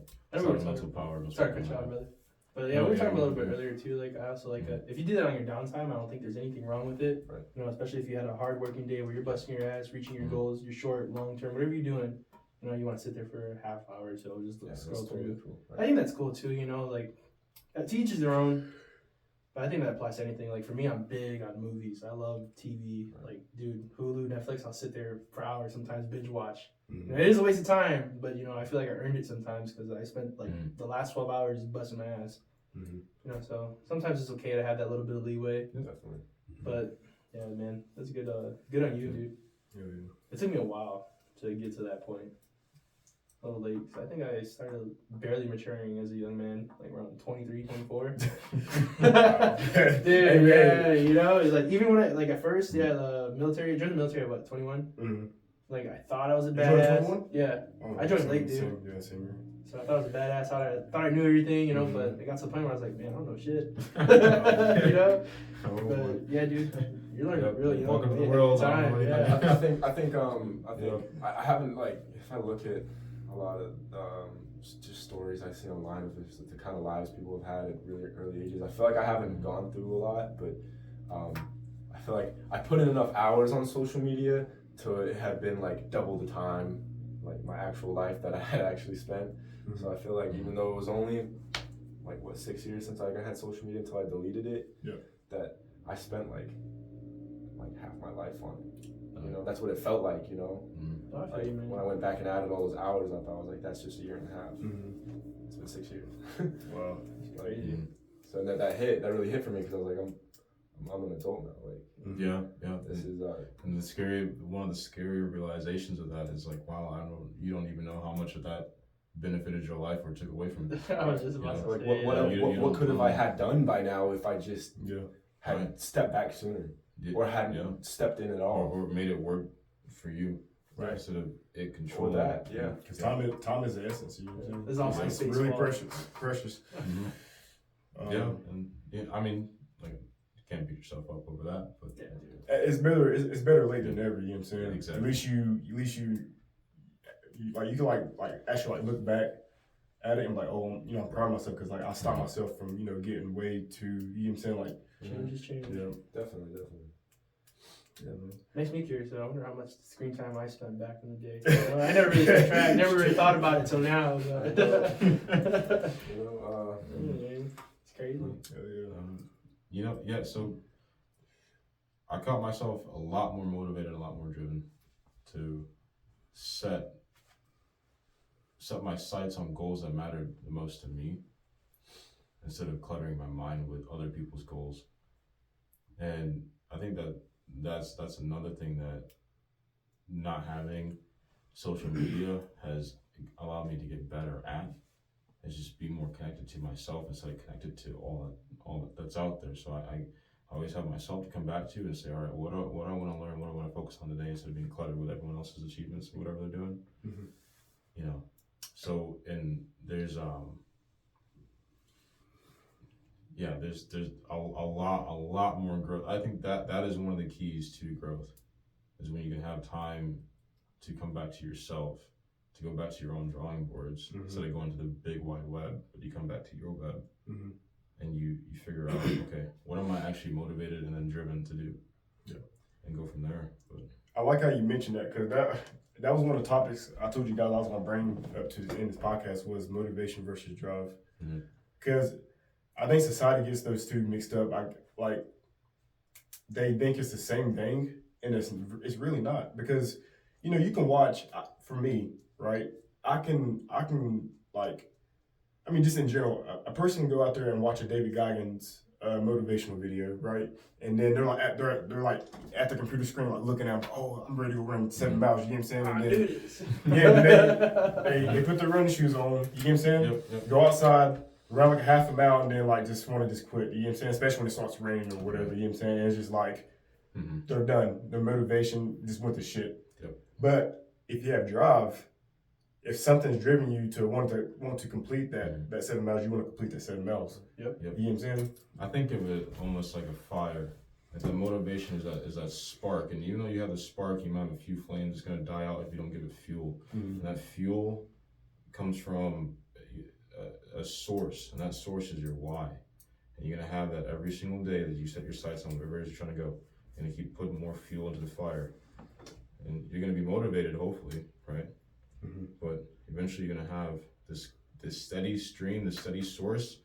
Speaker 3: mental power.
Speaker 4: Sorry, cut you off, brother. But yeah, we were talking a little bit earlier too. Like I also like if you do that on your downtime, I don't think there's anything wrong with it.
Speaker 2: Right.
Speaker 4: Especially if you had a hard working day where you're busting your ass, reaching your goals, your short, long term, whatever you're doing. You want to sit there for a half hour or so, just scroll through.
Speaker 2: Totally cool, right?
Speaker 4: I think that's cool too. Like to each is their own. But I think that applies to anything. Like for me, I'm big on movies. I love TV. Like, dude, Hulu, Netflix, I'll sit there for hours, sometimes binge watch.
Speaker 1: Mm-hmm.
Speaker 4: It is a waste of time, but I feel like I earned it sometimes because I spent the last 12 hours busting my ass.
Speaker 1: Mm-hmm.
Speaker 4: So sometimes it's okay to have that little bit of leeway.
Speaker 2: Yeah, definitely.
Speaker 4: But yeah, man, that's good. Good on you, dude.
Speaker 1: Yeah.
Speaker 4: It took me a while to get to that point. A little late. So I think I started barely maturing as a young man, like around 23, 24. Dude, yeah, it's like even when I at first, the military. I joined the military at 21.
Speaker 1: Mm-hmm.
Speaker 4: Like I thought I was a
Speaker 1: You joined
Speaker 4: badass.
Speaker 1: 21?
Speaker 4: Yeah, I joined late, dude.
Speaker 1: Same here.
Speaker 4: So I thought I was a badass. Thought I knew everything, but it got to the point where I was like, man, I don't know shit. But yeah, dude, you learn real young.
Speaker 3: Welcome to the world.
Speaker 4: Time, yeah.
Speaker 2: I think I haven't if I look at a lot of just stories I see online of the kind of lives people have had at really early ages. I feel like I haven't gone through a lot, but I feel like I put in enough hours on social media to have been like double the time, like my actual life that I had actually spent.
Speaker 1: Mm-hmm.
Speaker 2: So I feel like even though it was only 6 years since I had social media until I deleted it, that I spent like half my life on it. That's what it felt like,
Speaker 4: Mm-hmm.
Speaker 2: When I went back and added all those hours up, I was like, that's just a year and a half.
Speaker 1: Mm-hmm.
Speaker 2: It's been 6 years.
Speaker 1: Wow.
Speaker 4: It's crazy.
Speaker 2: So that really hit for me because I was like, I'm an adult now.
Speaker 3: Yeah.
Speaker 2: This is
Speaker 3: and one of the scarier realizations of that is like, wow, you don't even know how much of that benefited your life or took away from it.
Speaker 4: I was just about to
Speaker 2: like
Speaker 4: say,
Speaker 2: what could have I had done by now if I just had stepped back sooner or hadn't stepped in at all
Speaker 3: or made it work for you.
Speaker 1: Right.
Speaker 3: Instead of it
Speaker 2: Or
Speaker 3: controlling.
Speaker 2: that, yeah.
Speaker 1: Because time is the essence. You know what I'm saying?
Speaker 4: There's also
Speaker 1: It's
Speaker 4: baseball.
Speaker 1: really precious.
Speaker 3: Mhm. Yeah, and yeah, I mean, like, you can't beat yourself up over that, but
Speaker 4: Yeah, dude.
Speaker 1: It's better late than never. You know what I'm saying?
Speaker 3: Yeah, exactly.
Speaker 1: At least you like you can like actually like look back at it and like, oh, you know, I'm proud of myself because like I stopped myself from, you know, getting way too, you know what I'm saying, like,
Speaker 4: Change.
Speaker 1: yeah,
Speaker 2: Definitely.
Speaker 1: yeah, man.
Speaker 4: Makes me curious though. I wonder how much screen time I spent back in the day. You know, I never really kept track. Never really thought about it till now. But
Speaker 2: You know,
Speaker 4: it's crazy.
Speaker 3: you know, yeah. So I caught myself a lot more motivated, a lot more driven to set my sights on goals that mattered the most to me, instead of cluttering my mind with other people's goals. And I think that's another thing that not having social media has allowed me to get better at, is just be more connected to myself instead of connected to all that's out there. So I always have myself to come back to and say, all right, what do I want to learn? What do I want to focus on today, instead of being cluttered with everyone else's achievements and whatever they're doing.
Speaker 1: Mm-hmm.
Speaker 3: You know, so and there's a lot more growth. I think that is one of the keys to growth, is when you can have time to come back to yourself, to go back to your own drawing boards, instead of going to the big wide web, but you come back to your web, and you figure out, okay, what am I actually motivated and then driven to do, and go from there. But
Speaker 1: I like how you mentioned that, because that was one of the topics I told you guys I was going to bring up to the end of this podcast, was motivation versus drive. Because I think society gets those two mixed up. Like they think it's the same thing, and it's really not. Because, you know, you can watch, for me, right? I can like, I mean, just in general, a person can go out there and watch a David Goggins motivational video, right? And then they're like at the computer screen, like looking at, oh, I'm ready to run 7 miles. You know what I'm saying? And then, they put their running shoes on. You know what I'm saying?
Speaker 3: Yep.
Speaker 1: Go outside, run like a half a mile, and then like just want to just quit. You know what I'm saying? Especially when it starts raining or whatever. You know what I'm saying? It's just like they're done. Their motivation just went to shit. But if you have drive, if something's driven you to want to complete that 7 miles, you want to complete that 7 miles. You know what I'm saying?
Speaker 3: I think of it almost like a fire. Like the motivation is that spark, and even though you have the spark, you might have a few flames. It's gonna die out if you don't give it fuel. And that fuel comes from a source, and that source is your why. And you're gonna have that every single day that you set your sights on wherever it is you're trying to go. You're gonna keep putting more fuel into the fire, and you're gonna be motivated, hopefully, right? But eventually you're gonna have this steady stream, this steady source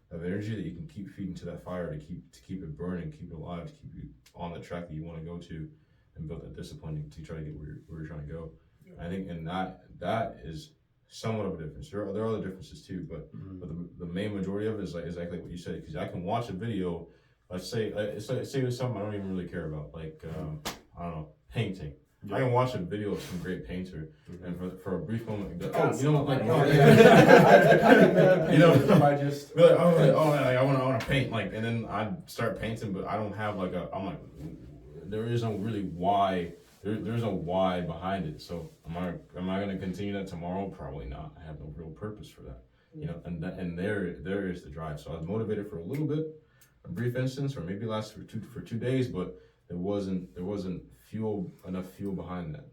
Speaker 3: of energy that you can keep feeding to that fire, to keep it burning, keep it alive, to keep you on the track that you want to go to, and build that discipline to try to get where you're trying to go. I think, and that is somewhat of a difference. There are other differences too, but the main majority of it is like exactly what you said. Because I can watch a video, let's say it's something I don't even really care about, like I don't know, painting. I can watch a video of some great painter, and for a brief moment, go, oh, you know, like, oh, yeah. You know, I just be like, I want to paint, like, and then I start painting, but I don't have like I'm like, there is no really why. There's no why behind it. So am I going to continue that tomorrow? Probably not. I have no real purpose for that. You know, and there is the drive. So I was motivated for a little bit, a brief instance, or maybe last for 2 days, but there wasn't enough fuel behind that,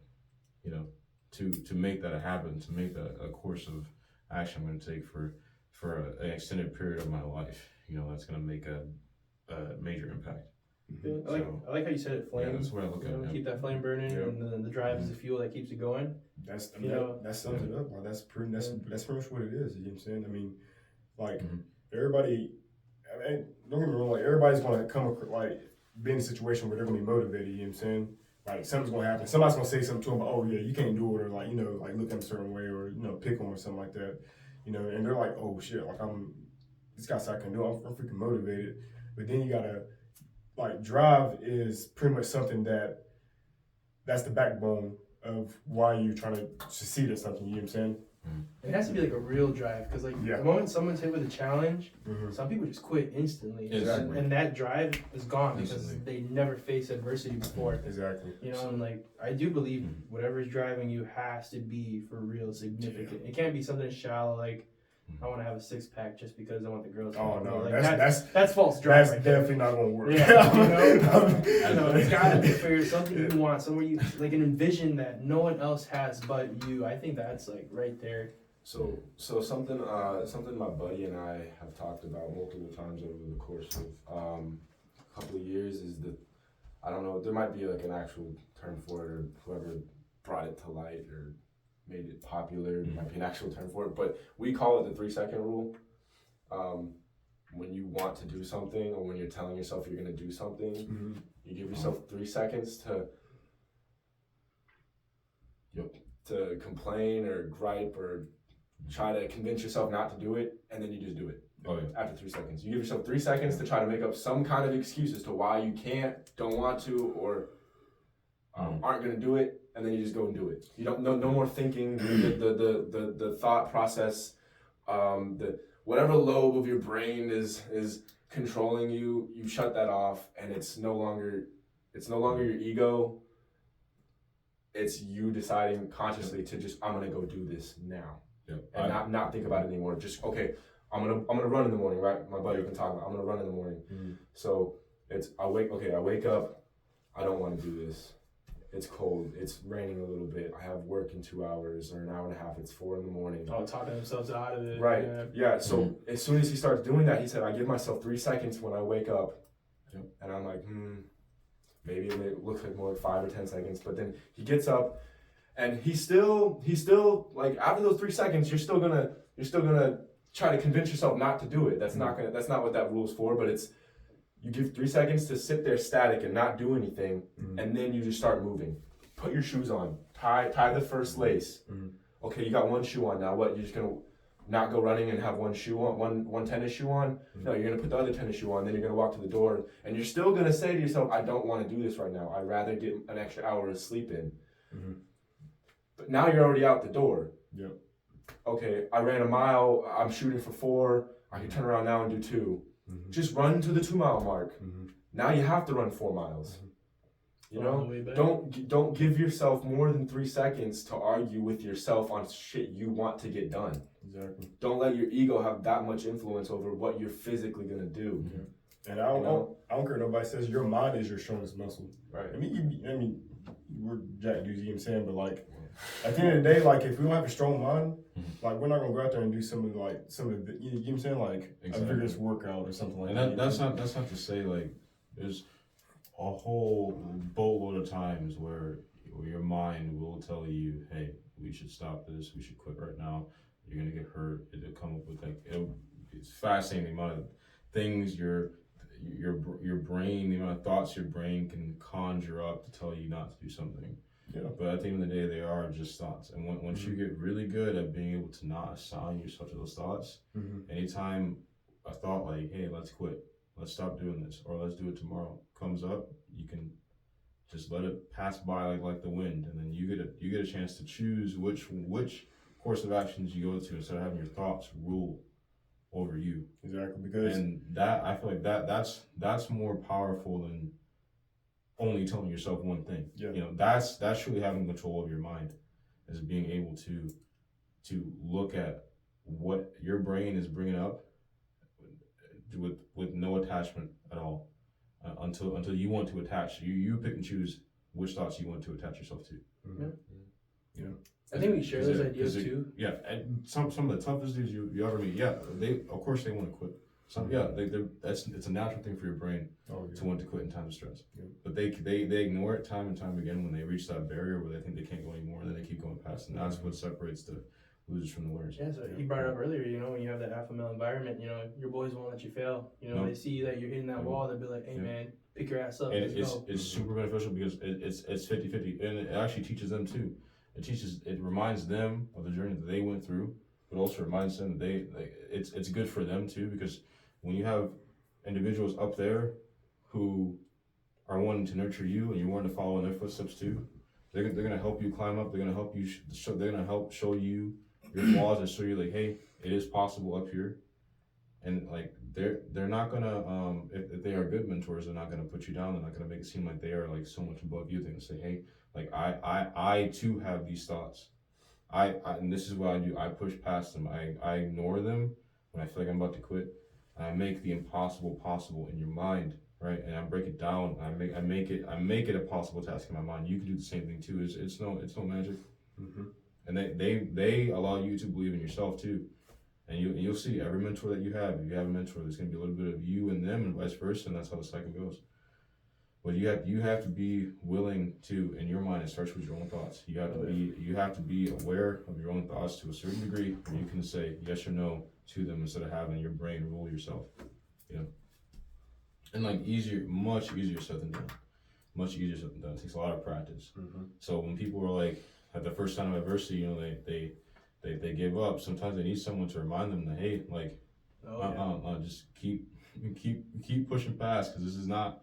Speaker 3: you know, to make that a habit, to make that a course of action I'm going to take for an extended period of my life. You know, that's going to make a major impact.
Speaker 4: I like how you said it, flame.
Speaker 3: Yeah, that's what I look at.
Speaker 4: Keep that flame burning, and then the drive is the fuel that keeps it going.
Speaker 1: That sums it up. Like that's pretty much what it is. You know what I'm saying? I mean, like everybody. I mean, don't get me wrong. Like everybody's gonna be in a situation where they're gonna be motivated. You know what I'm saying? Like something's gonna happen. Somebody's gonna say something to them. About, oh yeah, you can't do it, or like, you know, like look at them a certain way, or, you know, pick them or something like that. You know, and they're like, oh shit, like this guy said I can do it. I'm freaking motivated. But then you gotta, like, drive is pretty much something that's the backbone of why you're trying to succeed at something. You know what I'm saying?
Speaker 4: It has to be like a real drive, because like
Speaker 1: Yeah.
Speaker 4: the moment someone's hit with a challenge,
Speaker 1: Mm-hmm.
Speaker 4: some people just quit instantly.
Speaker 3: Exactly.
Speaker 4: And that drive is gone because
Speaker 3: Instantly.
Speaker 4: they never faced adversity before.
Speaker 1: Exactly.
Speaker 4: You know, and like I do believe whatever's driving you has to be for real significant. It can't be something shallow like I want to have a 6-pack just because I want the girls.
Speaker 1: Oh no,
Speaker 4: like,
Speaker 1: that's
Speaker 4: false drive.
Speaker 1: that's
Speaker 4: right there.
Speaker 1: definitely not gonna work.
Speaker 4: Yeah, you know, it's gotta be for something you want, somewhere you like an envision that no one else has but you. I think that's like right there.
Speaker 2: So something my buddy and I have talked about multiple times over the course of a couple of years is that, I don't know, there might be like an actual term for it, or whoever brought it to light or made it popular, there might be an actual term for it, but we call it the 3-second rule. When you want to do something, or when you're telling yourself you're gonna do something, you give yourself 3 seconds to complain or gripe or try to convince yourself not to do it, and then you just do it.
Speaker 3: Oh, yeah.
Speaker 2: After 3 seconds, you give yourself 3 seconds to try to make up some kind of excuse as to why you can't, don't want to, or aren't gonna do it, and then you just go and do it. You don't no more thinking. The thought process, the whatever lobe of your brain is controlling you. You shut that off, and it's no longer your ego. It's you deciding consciously to just, I'm gonna go do this now.
Speaker 3: Yeah.
Speaker 2: And not think about it anymore. Just, okay, I'm gonna run in the morning, right? My buddy can talk about, I'm gonna run in the morning. So I wake up, I don't want to do this. It's cold, it's raining a little bit, I have work in 2 hours or an hour and a half, it's 4 in the morning.
Speaker 4: Oh, talking themselves out of it.
Speaker 2: Right, yeah. So as soon as he starts doing that, he said, I give myself 3 seconds when I wake up. And I'm like, maybe it looks like more like 5 or 10 seconds, but then he gets up, and he's still like, after those 3 seconds, you're still gonna try to convince yourself not to do it. That's not what that rule's for. But it's, you give 3 seconds to sit there static and not do anything, and then you just start moving. Put your shoes on, tie the first lace. Okay, you got one shoe on now. What, you're just gonna not go running and have one shoe on, one tennis shoe on? No, you're gonna put the other tennis shoe on, then you're gonna walk to the door, and you're still gonna say to yourself, I don't want to do this right now. I'd rather get an extra hour of sleep in. But now you're already out the door. Okay, I ran a mile, I'm shooting for 4, I can turn around now and do 2. Just run to the 2-mile mark. Now you have to run 4 miles. You know, don't give yourself more than 3 seconds to argue with yourself on shit you want to get done.
Speaker 1: Exactly.
Speaker 2: Don't let your ego have that much influence over what you're physically gonna do.
Speaker 1: And I don't care. Nobody says your mind is your strongest muscle.
Speaker 2: Right.
Speaker 1: I mean, we're jack dudes. You know what I'm saying? But like, at the end of the day, like, if we don't have a strong mind, like, we're not gonna go out there and do some of the, you know what I'm saying, like a vigorous workout or something like that.
Speaker 3: And that's not to say, like, there's a whole boatload of times where your mind will tell you, hey, we should stop this, we should quit right now, you're gonna get hurt. It'll come up with it's fascinating the amount of things your brain, the amount of thoughts your brain can conjure up to tell you not to do something. But at the end of the day, they are just thoughts. And once you get really good at being able to not assign yourself to those thoughts, anytime a thought like, hey, let's quit, let's stop doing this, or let's do it tomorrow, comes up, you can just let it pass by like the wind, and then you get a chance to choose which course of actions you go to instead of having your thoughts rule over you.
Speaker 1: Exactly, because
Speaker 3: that, I feel like that's more powerful than only telling yourself one thing. You know, that's truly having control of your mind, is being able to look at what your brain is bringing up with no attachment at all, until you want to attach. You pick and choose which thoughts you want to attach yourself to. You know,
Speaker 4: I think we share those ideas too.
Speaker 3: Yeah, and some of the toughest dudes you ever meet, they of course they want to quit. It's a natural thing for your brain to want to quit in times of stress. But they ignore it time and time again when they reach that barrier where they think they can't go anymore, and then they keep going past, and that's what separates the losers from the winners.
Speaker 4: Yeah, so he brought it up earlier, you know, when you have that alpha male environment, you know, your boys won't let you fail. You know, they see that you're hitting that wall, they'll be like, hey man, pick your ass up.
Speaker 3: And it's super beneficial because it's 50-50, and it actually teaches them too. It reminds them of the journey that they went through, but also reminds them that it's good for them too, because when you have individuals up there who are wanting to nurture you and you're wanting to follow in their footsteps too, they're gonna help you climb up. They're gonna help you. They're gonna help show you your flaws and show you like, hey, it is possible up here. And like they're not gonna if they are good mentors, they're not gonna put you down. They're not gonna make it seem like they are like so much above you. They're gonna say, hey, like I too have these thoughts. I and this is what I do. I push past them. I ignore them when I feel like I'm about to quit. And I make the impossible possible in your mind, right? And I break it down. I make it a possible task in my mind. You can do the same thing too. It's no magic.
Speaker 1: Mm-hmm.
Speaker 3: And they allow you to believe in yourself too. And you'll see every mentor that you have. If you have a mentor, there's gonna be a little bit of you and them, and vice versa, and that's how the cycle goes. But you have to be willing to, in your mind, it starts with your own thoughts. You have to be aware of your own thoughts to a certain degree, where you can say yes or no to them instead of having your brain rule yourself. You know, and like much easier said than done. Much easier said than done. It takes a lot of practice.
Speaker 1: Mm-hmm.
Speaker 3: So when people are like at the first sign of adversity, you know, they give up. Sometimes they need someone to remind them that, hey, like, just keep pushing past, because it's not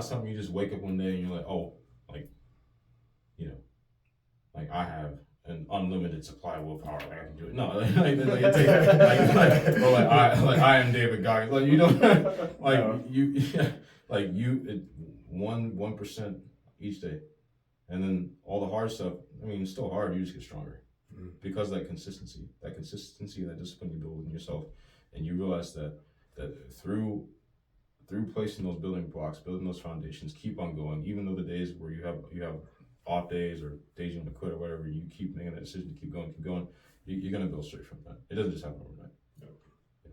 Speaker 3: something you just wake up one day and you're like, oh, like, you know, like I have an unlimited supply of willpower, like I can do it. No, I am David Goggins. Like you don't, like no. You, like you, 1% each day, and then all the hard stuff. I mean, it's still hard. You just get stronger. Because of that consistency, that discipline you build in yourself, and you realize that through placing those building blocks, building those foundations, keep on going, even though the days where you have off days or days you want to quit or whatever, you keep making that decision to keep going, you're gonna build straight from that. It doesn't just happen overnight.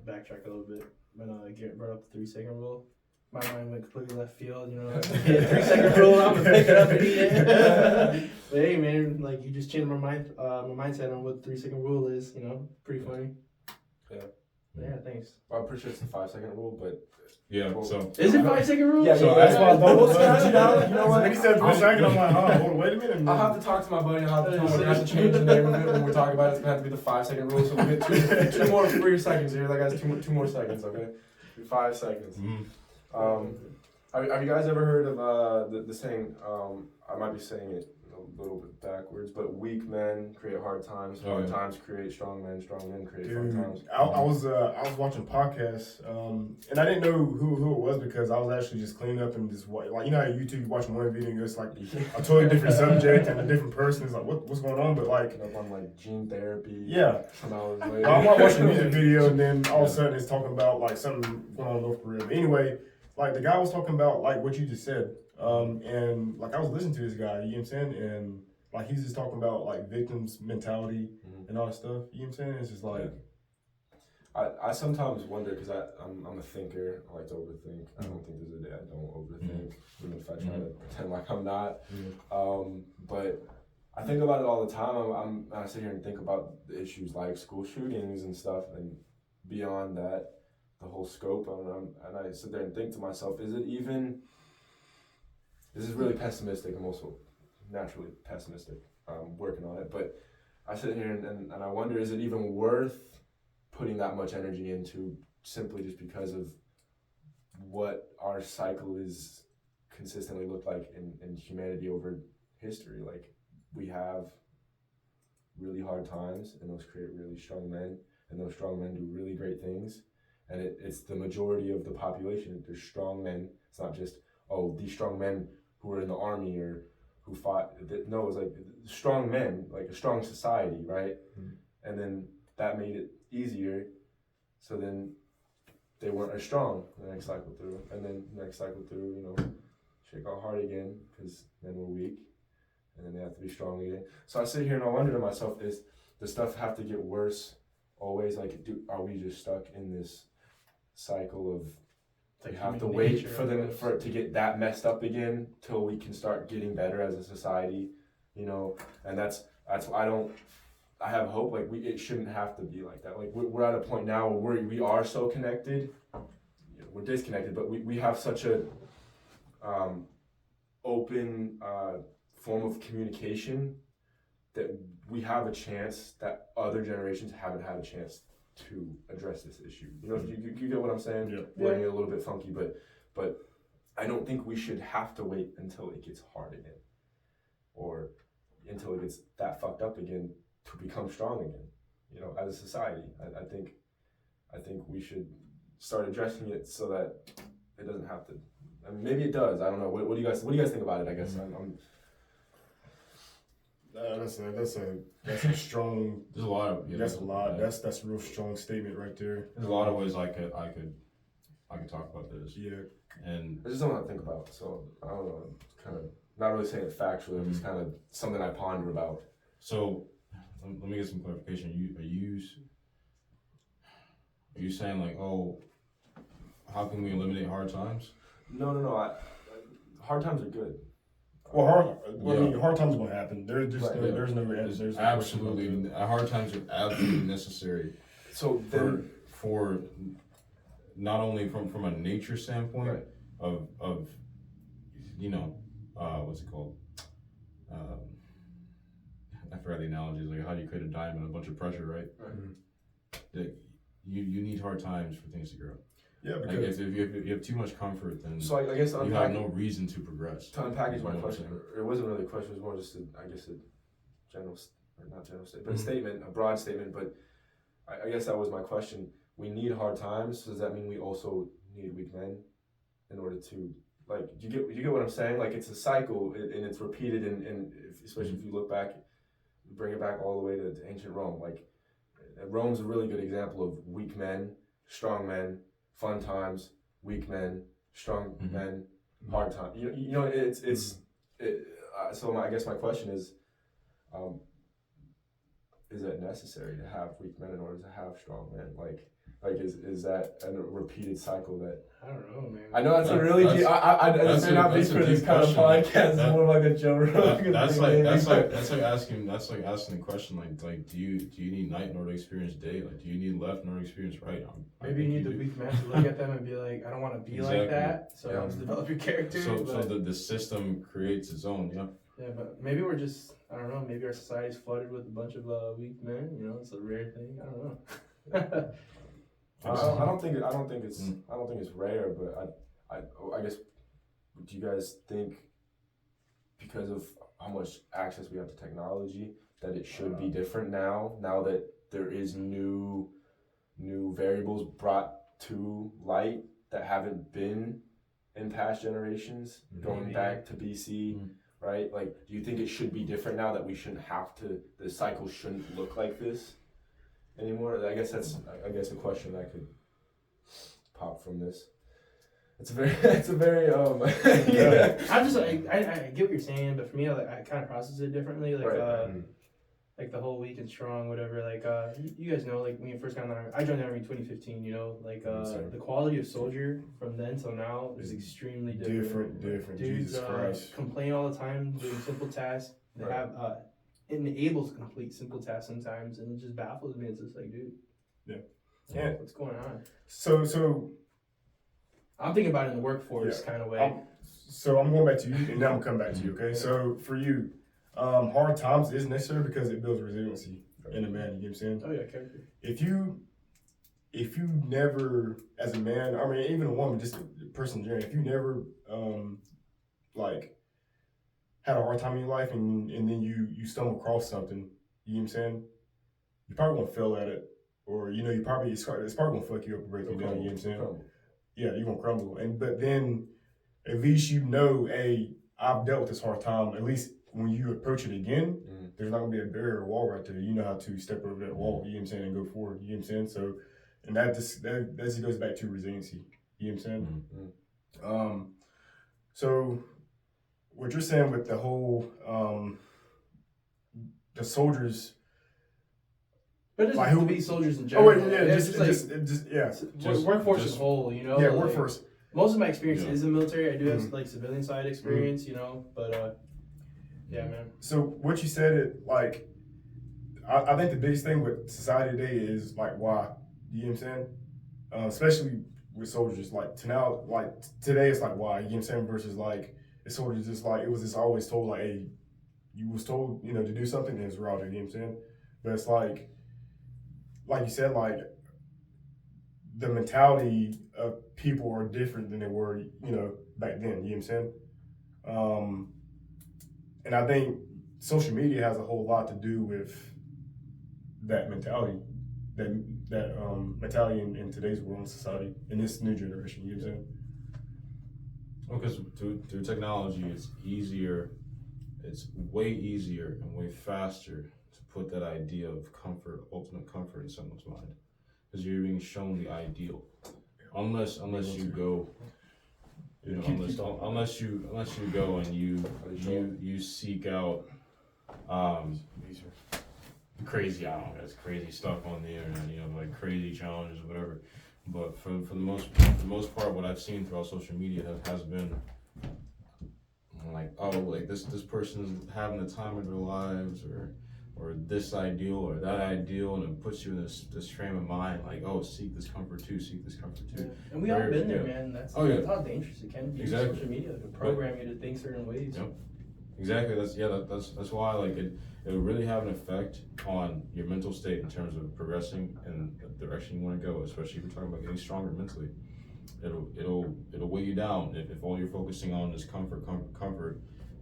Speaker 4: Backtrack a little bit. When Garrett brought up the 3-second rule, my mind went completely left field, you know. 3-second rule, I'm gonna pick it up and eat it. But hey, man, like you just changed my mindset on what the 3-second rule is. You know, pretty funny. Yeah, thanks.
Speaker 2: Well, I'm pretty sure it's the 5-second rule, but
Speaker 3: yeah. So
Speaker 4: is it 5-second rule?
Speaker 2: Yeah.
Speaker 3: So
Speaker 2: that's
Speaker 3: why
Speaker 2: I don't. You know what?
Speaker 1: When he said 3 seconds, I'm like, oh, hold on, wait a minute.
Speaker 2: I'll have to talk to my buddy. I'll have to tell him we're gonna have to change the name of it when we're talking about it. It's gonna have to be the 5-second rule. So we'll get two more 3 seconds here. That guy's two more seconds. Okay, 5 seconds. Have you guys ever heard of the saying? I might be saying it a little bit backwards, but weak men create hard times. Hard times create strong men. Strong men create hard times.
Speaker 1: I was watching podcasts, and I didn't know who it was because I was actually just cleaning up and just like, you know how YouTube you watch one video and it's like a totally different subject and a different person is like what's going on, but like
Speaker 2: up on like gene therapy.
Speaker 1: Yeah.
Speaker 2: Some hours later.
Speaker 1: I'm watching a music video and then all of a sudden it's talking about like something going on in North Korea. But anyway, like the guy was talking about like what you just said, and like I was listening to this guy, you know what I'm saying, and like he's just talking about like victims mentality and all that stuff. You know what I'm saying? It's just like
Speaker 2: I sometimes wonder because I'm a thinker. I like to overthink. I don't think there's a day I don't overthink, even if I try to pretend like I'm not. But I think about it all the time. I sit here and think about the issues like school shootings and stuff, and beyond that, the whole scope. And I sit there and think to myself, is it even? This is really pessimistic. I'm also naturally pessimistic. Working on it, but I sit here and I wonder, is it even worth putting that much energy into simply just because of what our cycle is consistently looked like in humanity over history? Like, we have really hard times, and those create really strong men, and those strong men do really great things, and it's the majority of the population. There's strong men. It's not just, oh, these strong men who were in the army or who fought. No, it's like strong men, like a strong society, right? And then that made it easier, so then they weren't as strong the next cycle through, and then next cycle through, you know, shake all hard again because men were weak, and then they have to be strong again. So I sit here and I wonder to myself, does stuff have to get worse always? Like, are we just stuck in this cycle of we have to wait for it to get that messed up again till we can start getting better as a society, you know? And that's why I have hope. Like, it shouldn't have to be like that. Like, we're at a point now where we are so connected. We're disconnected, but we have such a open form of communication that we have a chance that other generations haven't had a chance to address this issue. You know, you get what I'm saying?
Speaker 1: Yeah.
Speaker 2: Wording it a little bit funky, but I don't think we should have to wait until it gets hard again, or until it gets that fucked up again to become strong again. you know, as a society. I think we should start addressing it so that it doesn't have to. I mean, maybe it does. I don't know. What do you guys think about it? I guess I'm
Speaker 1: that's a strong.
Speaker 3: There's a lot of
Speaker 1: That's a lot. That's a real strong statement right there.
Speaker 3: There's a lot of ways I could talk about this.
Speaker 1: Yeah.
Speaker 3: And
Speaker 2: it's just something to think about. So I don't know. It's kind of not really saying it factually. I'm just kind of something I ponder about.
Speaker 3: So let me get some clarification. Are you saying like, oh, how can we eliminate hard times?
Speaker 2: No. Hard times are good.
Speaker 1: Well, I mean, hard times will happen. There's no end. There's
Speaker 3: absolutely hard times are absolutely necessary.
Speaker 2: So
Speaker 3: for not only from a nature standpoint
Speaker 2: right.
Speaker 3: of you know what's it called? I forgot the analogy. It's like how do you create a diamond? A bunch of pressure, right? Like, you need hard times for things to grow.
Speaker 1: Yeah,
Speaker 3: because like if you have too much comfort, then
Speaker 2: so I guess
Speaker 3: you have no reason to progress.
Speaker 2: To unpackage my question, it wasn't really a question. It was more just a general, or not general statement, but a statement, a broad statement. But I guess that was my question. We need hard times. Does that mean we also need weak men in order to like? You get what I'm saying? Like it's a cycle and it's repeated. And especially if you look back, bring it back all the way to ancient Rome. Like Rome's a really good example of weak men, strong men. Fun times, weak men, strong men, hard times. You know, so I guess my question is that necessary to have weak men in order to have strong men? Like is that a repeated cycle that?
Speaker 4: I don't know, man.
Speaker 2: I know that's a really deep. I may not be for this kind of podcast. It's more like a Joe Rogan.
Speaker 3: That's like asking the question like do you need night in order to experience day? Like do you need left in order to experience right?
Speaker 4: Maybe you need the weak man to look at them and be like, I don't want to be like that. So just develop your character.
Speaker 3: So the system creates its own. Yeah.
Speaker 4: Yeah, but maybe we're just I don't know. Maybe our society's flooded with a bunch of weak men. You know, it's a rare thing. I don't know.
Speaker 2: I don't think it's rare, but I guess do you guys think because of how much access we have to technology that it should be different now that there is new variables brought to light that haven't been in past generations going back to BC, right? Like do you think it should be different now that we shouldn't have to the cycle shouldn't look like this anymore? I guess that's a question that could pop from this. It's a very
Speaker 4: yeah. I get what you're saying, but for me I kind of process it differently. Like like the whole week and strong, whatever. Like you guys know, like when you first got in the army, I joined the army in 2015. You know, like the quality of soldier from then till now is extremely different.
Speaker 1: Different.
Speaker 4: Dudes
Speaker 1: Jesus Christ.
Speaker 4: complain all the time doing simple tasks. They have unable to complete simple tasks sometimes, and it just baffles me. It's just like, dude, what's going on?
Speaker 1: So
Speaker 4: I'm thinking about it in the workforce kind of way.
Speaker 1: So I'm going back to you, and then I'm gonna come back to you. Okay. So for you, hard times is necessary because it builds resiliency in a man. You get what I'm saying?
Speaker 4: Oh yeah, character.
Speaker 1: If you never, as a man, I mean, even a woman, just a person in general, if you never like had a hard time in your life and then you stumble across something, you know what I'm saying? You probably won't fail at it, or you know, it's probably gonna fuck you up and break you down. You know what I'm saying?
Speaker 2: Crumble.
Speaker 1: Yeah, you're gonna crumble. But then at least you know, hey, I've dealt with this hard time. At least when you approach it again, there's not gonna be a barrier or wall right there. You know how to step over that wall. You know what I'm saying, and go forward. You know what I'm saying? So, and that just goes back to resiliency. You know what I'm saying? So what you're saying with the whole the soldiers.
Speaker 4: But it doesn't
Speaker 1: like
Speaker 4: have to be soldiers in general. Workforce as a whole, you know.
Speaker 1: Yeah,
Speaker 4: like,
Speaker 1: workforce.
Speaker 4: Most of my experience is in the military. I do have like civilian side experience, you know. But yeah, man.
Speaker 1: So what you said, I think the biggest thing with society today is like why. You know what I'm saying? Especially with soldiers, like today it's like why. You know what I'm saying? Versus like the soldiers just like it was just always told like, hey, you was told, you know, to do something and it's routed. You know what I'm saying? But it's like you said, like the mentality of people are different than they were, you know, back then. You know what I'm saying? And I think social media has a whole lot to do with that mentality, that mentality in today's world and society, in this new generation. You know what I'm saying?
Speaker 3: Well, because through technology, it's easier. It's way easier and way faster to put that idea of comfort, ultimate comfort, in someone's mind, because you're being shown the ideal. Unless you go, you know, unless you go and you seek out crazy, I don't know, that's crazy stuff on the internet, you know, like crazy challenges or whatever. But for the most part, what I've seen throughout social media has been like, oh, like this person's having the time of their lives, or this ideal or that ideal, and it puts you in this frame of mind, like, oh, seek this comfort too.
Speaker 4: Yeah. And we all been there, man. That's how dangerous it can be.
Speaker 3: Exactly.
Speaker 4: Social media can program you to think certain ways.
Speaker 3: Yep. Exactly. That's why, like, it will really have an effect on your mental state in terms of progressing in the direction you want to go, especially if you're talking about getting stronger mentally. It'll weigh you down if all you're focusing on is comfort.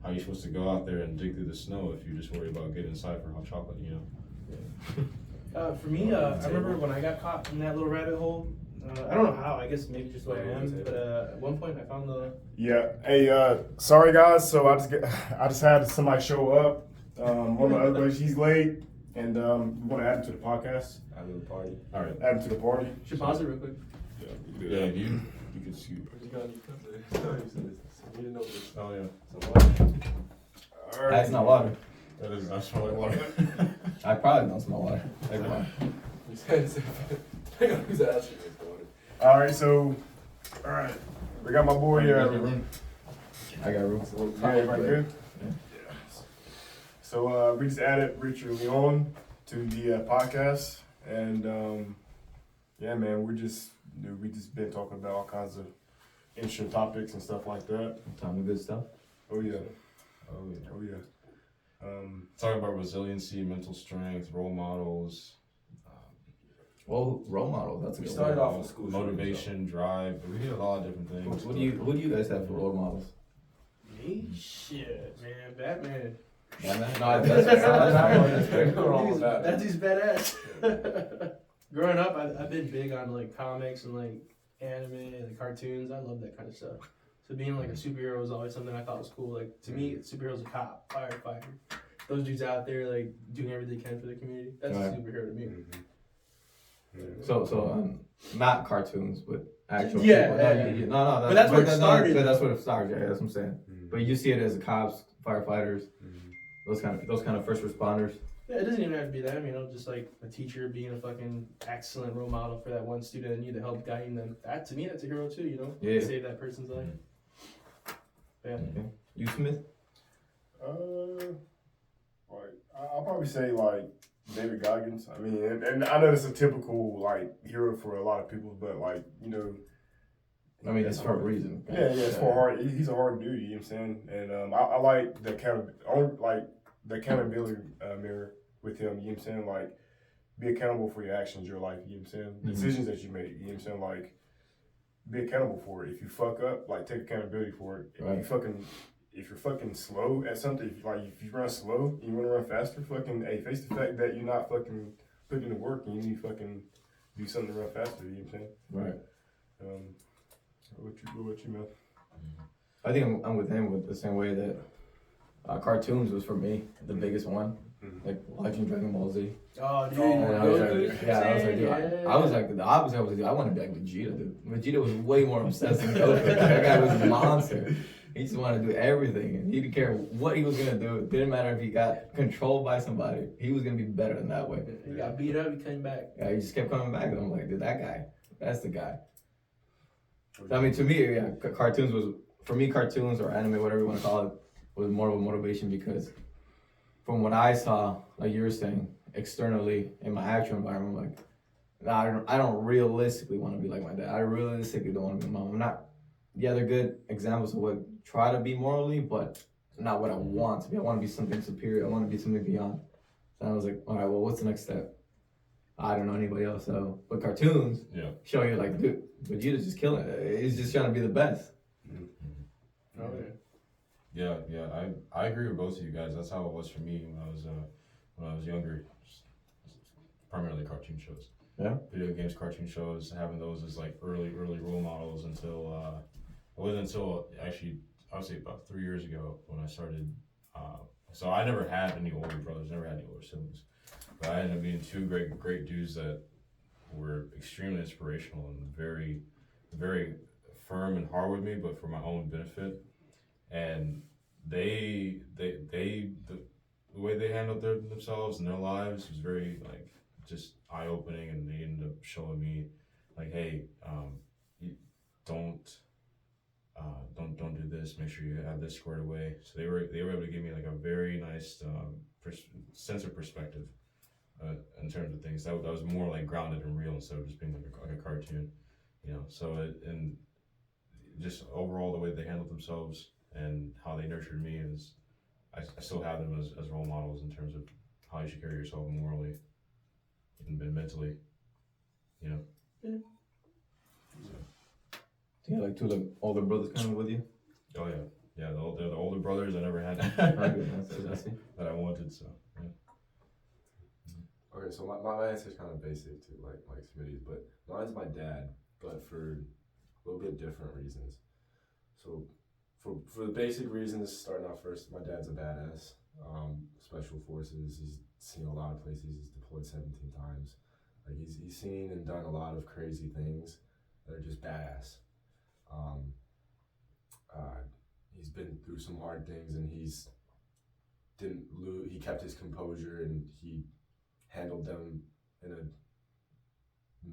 Speaker 3: How are you supposed to go out there and dig through the snow if you just worry about getting inside for hot chocolate, you know?
Speaker 4: For me, I remember when I got caught in that little rabbit hole. I don't know how. I guess maybe just the way I am. But at one point, I found the.
Speaker 1: Yeah. Hey, sorry guys. So I just had somebody show up. One of the other boys, he's late, and we want to add him to the podcast.
Speaker 2: Add him to the party.
Speaker 3: All right.
Speaker 1: Add him to the party.
Speaker 4: Should pause it real quick.
Speaker 3: Yeah, you can scoot.
Speaker 2: You didn't know this.
Speaker 3: Oh yeah.
Speaker 1: All right.
Speaker 5: That's not water.
Speaker 3: That's probably water.
Speaker 5: I probably don't smell water. Like water.
Speaker 2: Who's asking me for water?
Speaker 1: All right. So, all right. We got my boy.
Speaker 5: I got room.
Speaker 1: Everybody good?
Speaker 5: Yeah.
Speaker 1: So we just added Richard Leon to the podcast, and yeah, man, we just been talking about all kinds of interesting topics and stuff like that.
Speaker 5: Time of good stuff.
Speaker 1: Oh yeah,
Speaker 3: Oh yeah.
Speaker 1: oh yeah.
Speaker 3: Talking about resiliency, mental strength, role models.
Speaker 5: Well, role models. That's a
Speaker 2: We
Speaker 5: good
Speaker 2: started
Speaker 5: one.
Speaker 2: off with school
Speaker 3: Motivation, drive. We did a lot of different things.
Speaker 5: Who do you guys have for role models?
Speaker 4: Me? Shit, man. Batman.
Speaker 5: Batman? No, that's
Speaker 4: That dude's badass. Growing up, I've been big on like comics and like anime and like, cartoons. I love that kind of stuff. So being like a superhero was always something I thought was cool. Like to me, superhero's a cop, firefighter. Those dudes out there like doing everything they can for the community. That's a superhero to me.
Speaker 5: So not cartoons, but actual
Speaker 4: Yeah,
Speaker 5: people.
Speaker 4: yeah.
Speaker 5: No,
Speaker 4: But that's where it started.
Speaker 5: That's what it started. Yeah, that's what I'm saying. But you see it as cops, firefighters, those kind of first responders.
Speaker 4: Yeah, it doesn't even have to be that. I mean, just like a teacher being a fucking excellent role model for that one student that needed help guiding them. That to me, that's a hero too. You know,
Speaker 5: Yeah.
Speaker 4: save that person's life. Yeah.
Speaker 5: Okay. You Smith?
Speaker 1: Like I'll probably say like David Goggins. I mean, and I know it's a typical like hero for a lot of people, but like you know.
Speaker 5: I mean, it's for a reason.
Speaker 1: Yeah, it's for hard. He's a hard dude. You know what I'm saying? And I like the accountability mirror with him. You know what I'm saying? Like, be accountable for your actions, your life. You know what I'm saying? The decisions that you make. You know what I'm saying? Like, be accountable for it. If you fuck up, like take accountability for it.
Speaker 5: Right.
Speaker 1: If you're fucking slow at something, if you run slow, and you want to run faster. Face the fact that you're not fucking putting in the work, and you need to fucking do something to run faster. You know what I'm saying?
Speaker 5: Right.
Speaker 1: What about you, man?
Speaker 5: I think I'm with him with the same way that cartoons was for me the biggest one. Like watching Dragon Ball Z.
Speaker 4: Oh, dude.
Speaker 5: And I was like,
Speaker 4: Goku's
Speaker 5: I was like, dude,
Speaker 4: insane,
Speaker 5: I was like the opposite. I was like, I want to be like Vegeta, dude. Vegeta was way more obsessed than Goku. That guy was a monster. He just wanted to do everything, and he didn't care what he was gonna do. It didn't matter if he got controlled by somebody. He was gonna be better than that way.
Speaker 4: He got beat up. He came back.
Speaker 5: Yeah, he just kept coming back. And I'm like, dude, that guy, that's the guy. I mean, to me, yeah, cartoons was, for me, cartoons or anime, whatever you want to call it, was more of a motivation because from what I saw, like you were saying, externally in my actual environment, like, nah, I don't realistically want to be like my dad. I realistically don't want to be my mom. I'm not, yeah, they're good examples of what try to be morally, but not what I want to be. I want to be something superior. I want to be something beyond. So I was like, all right, well, what's the next step? I don't know anybody else, so, but cartoons show you like, dude, Vegeta's just killing it. He's just trying to be the best.
Speaker 3: Yeah, I agree with both of you guys. That's how it was for me when I was younger. Just primarily cartoon shows.
Speaker 5: Yeah.
Speaker 3: Video games, cartoon shows, having those as like early role models until it wasn't until actually I would say about 3 years ago when I started. So I never had any older brothers, never had any older siblings, but I ended up being two great dudes that were extremely inspirational and very firm and hard with me, but for my own benefit. And the way they handled themselves and their lives was very like just eye opening, and they ended up showing me like, hey, you don't do this. Make sure you have this squared away. So they were able to give me like a very nice sense of perspective in terms of things. That was more like grounded and real instead of just being like a cartoon, you know. So and just overall the way they handled themselves and how they nurtured me is, I still have them as role models in terms of how you should carry yourself morally and mentally, you know.
Speaker 4: Yeah.
Speaker 5: Do you have like two like older brothers kind of with you?
Speaker 3: Oh yeah, they're the older brothers I never had that I wanted. So yeah.
Speaker 2: Okay, so my answer is kind of basic too, like Smitty's, but mine's my dad, but for a little bit different reasons. So for the basic reasons, starting out first, my dad's a badass. Special forces. He's seen a lot of places. He's deployed 17 times. Like he's seen and done a lot of crazy things that are just badass. He's been through some hard things, and he kept his composure, and he handled them in a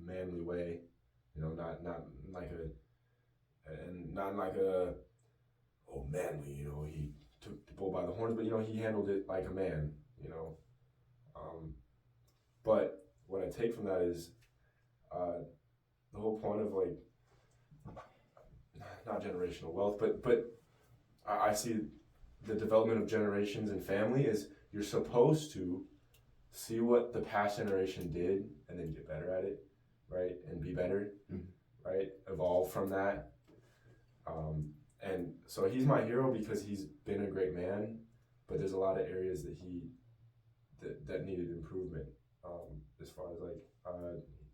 Speaker 2: manly way, you know, not like oh manly, you know, he took the bull by the horns, but you know, he handled it like a man, you know. But what I take from that is the whole point of like not generational wealth, but I see the development of generations and family is you're supposed to see what the past generation did and then get better at it, right? And be better, right? Evolve from that. And so he's my hero because he's been a great man, but there's a lot of areas that needed improvement. As far as like,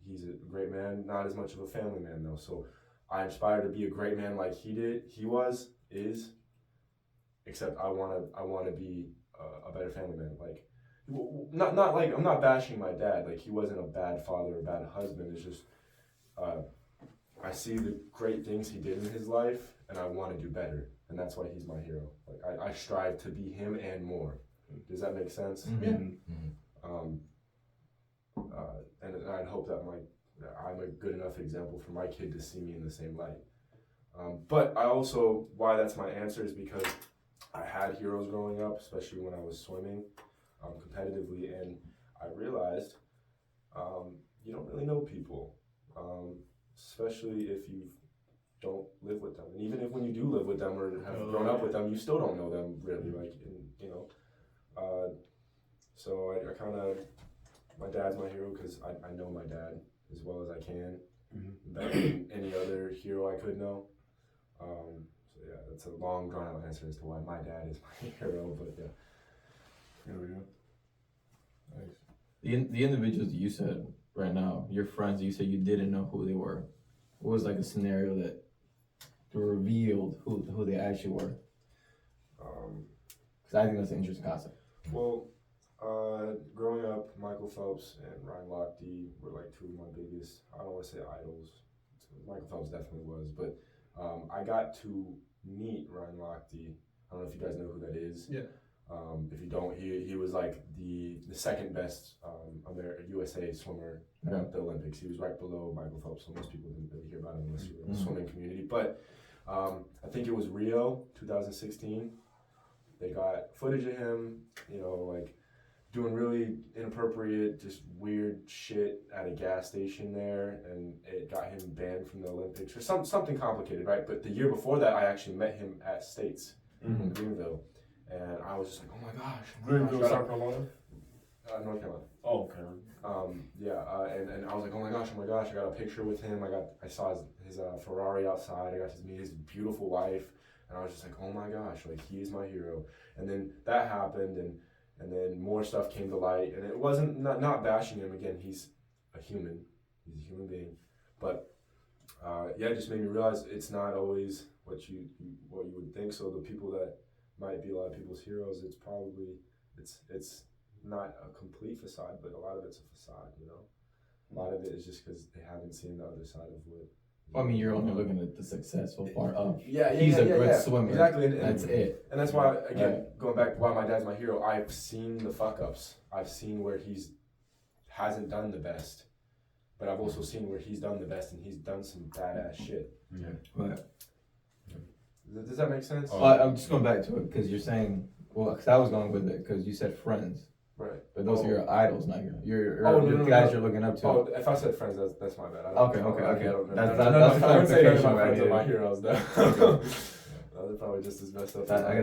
Speaker 2: he's a great man, not as much of a family man though. So I aspire to be a great man like is, except I want to be a better family man. Like, not like, I'm not bashing my dad. Like, he wasn't a bad father or a bad husband. It's just, I see the great things he did in his life, and I want to do better. And that's why he's my hero. Like, I strive to be him and more. Does that make sense?
Speaker 5: Mm-hmm.
Speaker 4: Yeah.
Speaker 5: Mm-hmm.
Speaker 2: And I'd hope that I'm a good enough example for my kid to see me in the same light. But I also, why that's my answer is because I had heroes growing up, especially when I was swimming competitively, and I realized you don't really know people, especially if you don't live with them. And even if when you do live with them or have grown up with them, you still don't know them really, like, you know. So I kind of, my dad's my hero because I know my dad as well as I can, better than any other hero I could know. So yeah, that's a long drawn out answer as to why my dad is my hero, but yeah.
Speaker 1: There we go. Nice.
Speaker 5: The individuals that you said right now, your friends, you said you didn't know who they were. What was like a scenario that revealed who they actually were? Because I think that's an interesting concept.
Speaker 2: Well, growing up, Michael Phelps and Ryan Lochte were like two of my biggest, I don't want to say idols. Michael Phelps definitely was, but I got to meet Ryan Lochte. I don't know if you guys know who that is.
Speaker 4: Yeah.
Speaker 2: If you don't, he was like the second best USA swimmer at the Olympics. He was right below Michael Phelps, so most people didn't really hear about him unless you were in the swimming community. But I think it was Rio 2016. They got footage of him, you know, like doing really inappropriate, just weird shit at a gas station there, and it got him banned from the Olympics or something complicated, right? But the year before that, I actually met him at States in Greenville, and I was just like, oh my gosh.
Speaker 1: Greenville, South Carolina?
Speaker 2: North Carolina.
Speaker 1: Oh, okay.
Speaker 2: And I was like, oh my gosh, I got a picture with him. I saw his Ferrari outside. I got to meet his beautiful wife, and I was just like, oh my gosh, like, he is my hero. And then that happened, and and then more stuff came to light, and it wasn't not bashing him again. He's a human being, but yeah, it just made me realize it's not always what you would think. So the people that might be a lot of people's heroes, it's probably it's not a complete facade, but a lot of it's a facade. You know, a lot of it is just because they haven't seen the other side of what.
Speaker 5: I mean, you're only looking at the successful part of.
Speaker 2: Yeah,
Speaker 5: he's a good swimmer.
Speaker 2: Exactly, and
Speaker 5: that's it.
Speaker 2: And that's why, again, going back to why my dad's my hero. I've seen the fuck ups. I've seen where hasn't done the best, but I've also seen where he's done the best, and he's done some badass shit.
Speaker 1: Yeah.
Speaker 5: Right.
Speaker 2: Does that make sense?
Speaker 5: I'm just going back to it because you're saying, because I was going with it because you said friends.
Speaker 2: Right.
Speaker 5: But those are your idols, not your
Speaker 2: no,
Speaker 5: guys you're looking up to.
Speaker 2: Oh, if I said friends, that's my bad.
Speaker 5: Okay.
Speaker 2: That's
Speaker 5: a clarification.
Speaker 2: My friends
Speaker 5: right
Speaker 2: are my
Speaker 5: here.
Speaker 2: heroes, though. They're probably just as messed up.
Speaker 5: I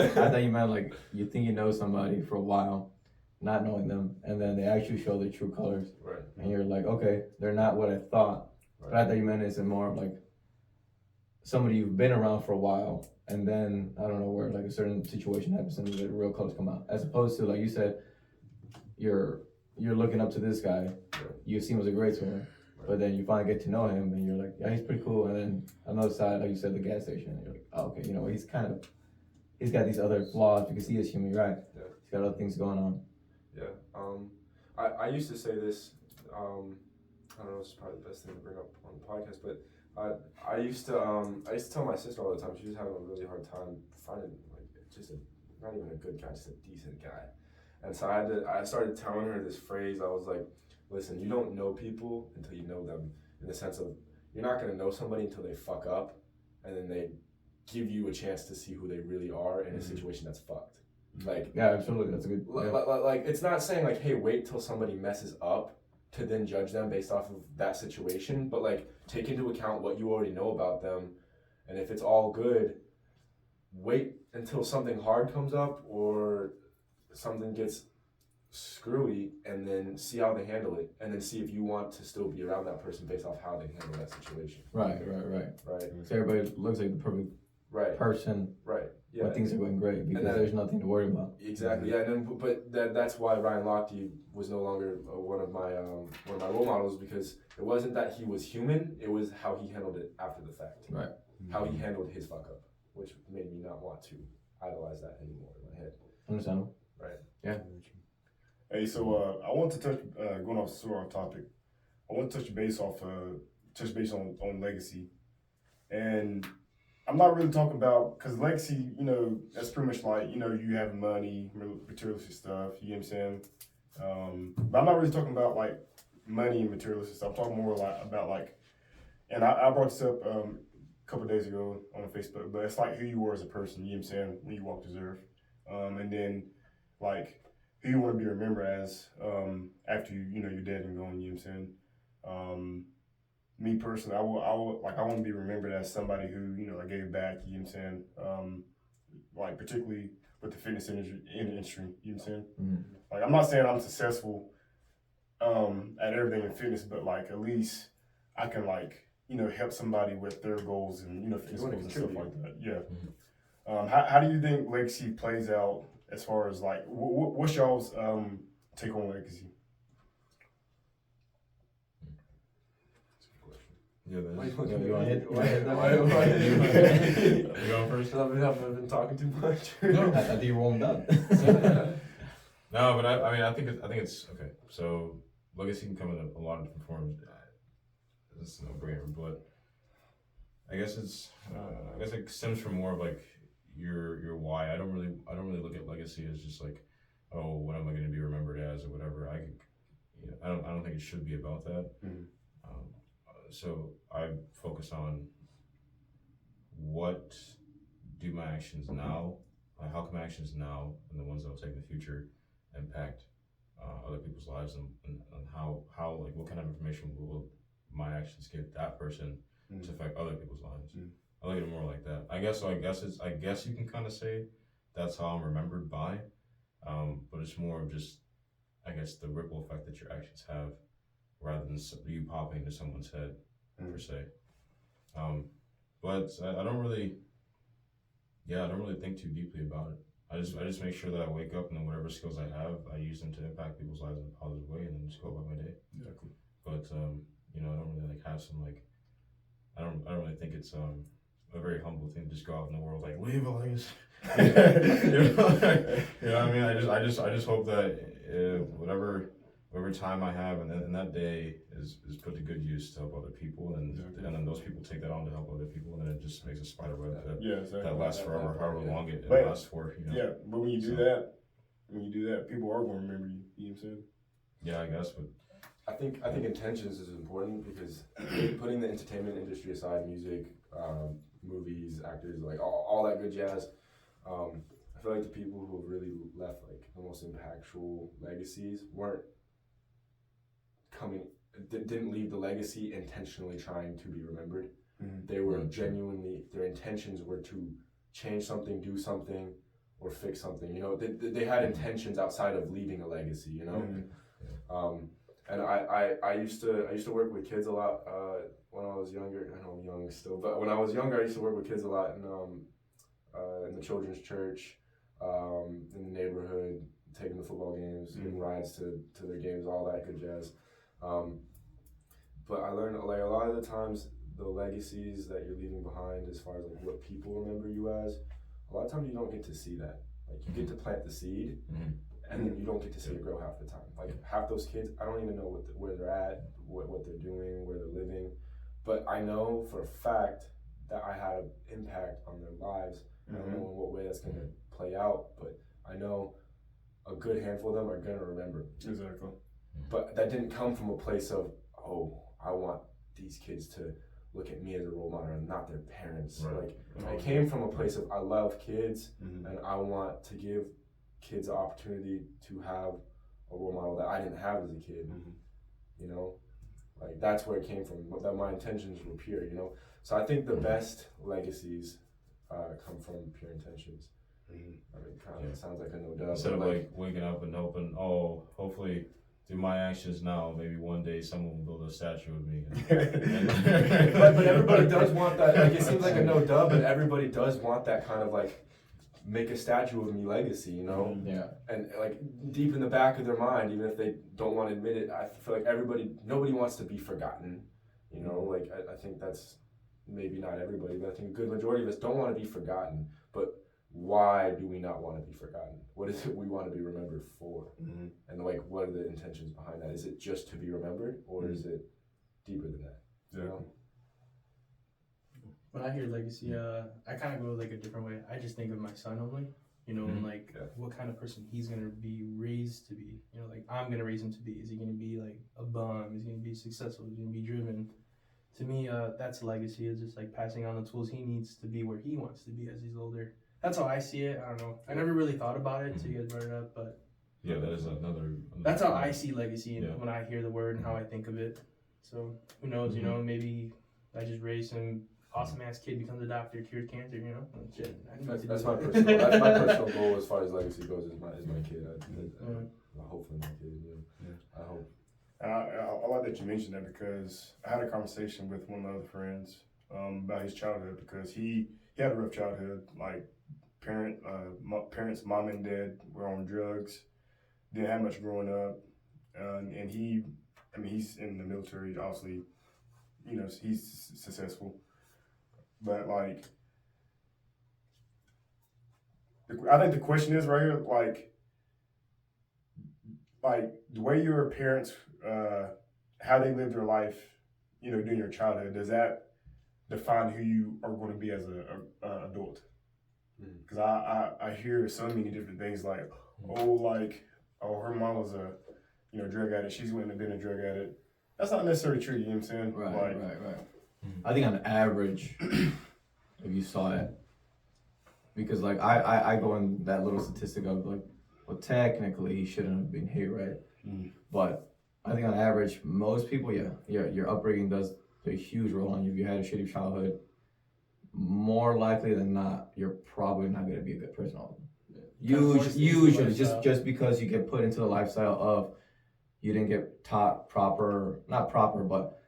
Speaker 5: thought you meant like you think you know somebody for a while, not knowing them, and then they actually show their true colors.
Speaker 2: Right.
Speaker 5: And you're like, okay, they're not what I thought.
Speaker 2: Right.
Speaker 5: But I thought you meant it's more of like somebody you've been around for a while, and then I don't know where like a certain situation happens and the real colors come out, as opposed to like you said, you're looking up to this guy, you see him as a great swimmer, but then you finally get to know him and you're like, yeah, he's pretty cool. And then another side, like you said, the gas station, and you're like, oh, okay, you know, he's got these other flaws because he is human, right?
Speaker 2: Yeah.
Speaker 5: He's got other things going on.
Speaker 2: Yeah. I used to say this. I don't know. This is probably the best thing to bring up on the podcast, but I used to tell my sister all the time. She was having a really hard time finding like just not even a good guy, just a decent guy. And so I started telling her this phrase. I was like, listen, you don't know people until you know them, in the sense of you're not going to know somebody until they fuck up and then they give you a chance to see who they really are in a situation that's fucked. Like,
Speaker 5: yeah, absolutely. That's a good,
Speaker 2: like it's not saying like, hey, wait till somebody messes up to then judge them based off of that situation, but like take into account what you already know about them. And if it's all good, wait until something hard comes up or something gets screwy, and then see how they handle it, and then see if you want to still be around that person based off how they handle that situation.
Speaker 5: Right. So everybody looks like the perfect person.
Speaker 2: Right. Yeah.
Speaker 5: When things are going great because there's nothing to worry about.
Speaker 2: Exactly. Yeah. And then, but that's why Ryan Lochte was no longer one of my role models, because it wasn't that he was human; it was how he handled it after the fact.
Speaker 5: Right.
Speaker 2: How he handled his fuck up, which made me not want to idolize that anymore in my head.
Speaker 5: Understandable.
Speaker 2: Right.
Speaker 5: Yeah.
Speaker 1: Hey, so I want to touch going off sort of topic. I want to touch base on legacy, and I'm not really talking about, because legacy, you know, that's pretty much like, you know, you have money, materialistic stuff. You know what I'm saying? But I'm not really talking about like money and materialistic stuff. I'm talking more like about like, and I brought this up a couple of days ago on Facebook, but it's like who you were as a person. You know what I'm saying? When you walked this earth. And then like who you want to be remembered as after you know you're dead and gone. You know what I'm saying? Me personally, I want to be remembered as somebody who, you know, I gave back. You know what I'm saying? Like particularly with the fitness industry. You know what I'm saying?
Speaker 5: Mm-hmm.
Speaker 1: Like I'm not saying I'm successful at everything in fitness, but like at least I can like, you know, help somebody with their goals and, you know, fitness goals and stuff like that. Yeah. How do you think legacy plays out as far as like what's y'all's take on legacy?
Speaker 3: Yeah,
Speaker 5: You want to hit that?
Speaker 3: You going first?
Speaker 2: I've been talking too much.
Speaker 5: No, I think you're warmed up.
Speaker 3: No, but I think it's okay. So legacy can come in a lot of different forms. It's no brainer, but I guess it stems from more of like your why. I don't really look at legacy as just like, oh, what am I going to be remembered as or whatever. I don't think it should be about that.
Speaker 1: Mm-hmm.
Speaker 3: So I focus on what do my actions now, how can my actions now and the ones that I'll take in the future impact other people's lives, and how like what kind of information will my actions give that person to affect other people's lives. I look at it more like that. I guess you can kind of say that's how I'm remembered by, but it's more of just, I guess, the ripple effect that your actions have, rather than you popping into someone's head per se. But I don't really think too deeply about it. I just make sure that I wake up and then whatever skills I have, I use them to impact people's lives in a positive way, and then just go about my day.
Speaker 1: Exactly.
Speaker 3: But you know, I don't really like have some like I don't really think it's a very humble thing to just go out in the world like leave a legacy. You know what I mean? I just hope that whatever time I have and then that day is put to good use to help other people, and then those people take that on to help other people, and then it just makes a spider web that lasts forever, however long it lasts for. You know?
Speaker 1: Yeah, but when you do that, people are going to remember you. You know what I'm saying?
Speaker 3: Yeah, I guess, but
Speaker 2: I think intentions is important, because putting the entertainment industry aside, music, movies, actors, like all that good jazz, I feel like the people who have really left like the most impactful legacies didn't leave the legacy intentionally trying to be remembered. Mm-hmm. They were genuinely, their intentions were to change something, do something, or fix something. You know, they had intentions outside of leaving a legacy. You know. Mm-hmm. And I used to work with kids a lot when I was younger. I know I'm young still, but when I was younger, I used to work with kids a lot in the children's church, in the neighborhood, taking the football games, giving rides to their games, all that good jazz. But I learned like a lot of the times the legacies that you're leaving behind, as far as like what people remember you as, a lot of times you don't get to see that. Like you get to plant the seed. Mm-hmm. And then you don't get to see it grow half the time. Like half those kids, I don't even know where they're at, what they're doing, where they're living. But I know for a fact that I had an impact on their lives. Mm-hmm. I don't know in what way that's going to play out, but I know a good handful of them are going to remember.
Speaker 1: Exactly.
Speaker 2: But that didn't come from a place of, oh, I want these kids to look at me as a role model and not their parents. Right. Like it came from a place of, I love kids, mm-hmm. and I want to give kids the opportunity to have a role model that I didn't have as a kid. Mm-hmm. You know, like that's where it came from. That my intentions were pure. You know, so I think the best legacies come from pure intentions. Mm-hmm. I mean, kind of sounds like a no doubt.
Speaker 3: Instead of like waking up and hoping, oh, hopefully through my actions now, maybe one day someone will build a statue of me.
Speaker 2: but everybody does want that. Like it seems like a no duh, but everybody does want that kind of like, make a statue of me legacy, you know?
Speaker 5: Yeah.
Speaker 2: And like deep in the back of their mind, even if they don't want to admit it, I feel like nobody wants to be forgotten, you know? Like I think that's maybe not everybody, but I think a good majority of us don't want to be forgotten. But why do we not want to be forgotten? What is it we want to be remembered for? Mm-hmm. And like, what are the intentions behind that? Is it just to be remembered, or is it deeper than that?
Speaker 1: Yeah.
Speaker 2: You know?
Speaker 4: When I hear legacy, I kind of go like a different way. I just think of my son only, you know, mm-hmm. and like what kind of person he's gonna be raised to be. You know, like I'm gonna raise him to be. Is he gonna be like a bum? Is he gonna be successful? Is he gonna be driven? To me, that's legacy. It's just like passing on the tools he needs to be where he wants to be as he's older. That's how I see it. I don't know. I never really thought about it until you guys brought it up, but
Speaker 3: yeah, that is another
Speaker 4: that's how I see legacy when I hear the word and how I think of it. So who knows? Mm-hmm. You know, maybe I just raised him. Awesome ass kid becomes a doctor, cures cancer, you know? Shit.
Speaker 2: That's my personal goal as far as legacy goes, is my kid. Hopefully my kid, yeah. I hope.
Speaker 1: I like that you mentioned that, because I had a conversation with one of my other friends about his childhood, because he had a rough childhood. Like parents, mom and dad were on drugs, didn't have much growing up, and he's in the military, obviously, you know, he's successful. But like, I think the question is right here, like the way your parents, how they lived their life, you know, during your childhood, does that define who you are going to be as an adult? Because I hear so many different things like, her mom was a, you know, drug addict. She's went and been a drug addict. That's not necessarily true. You know what I'm saying?
Speaker 5: Right. I think on average, if you saw it, because like I go in that little statistic of like, well, technically he shouldn't have been here, right? Mm. But I think on average, most people, your upbringing does play a huge role on you. If you had a shitty childhood, more likely than not, you're probably not going to be a good person. Usually, just because you get put into the lifestyle of, you didn't get taught not proper, but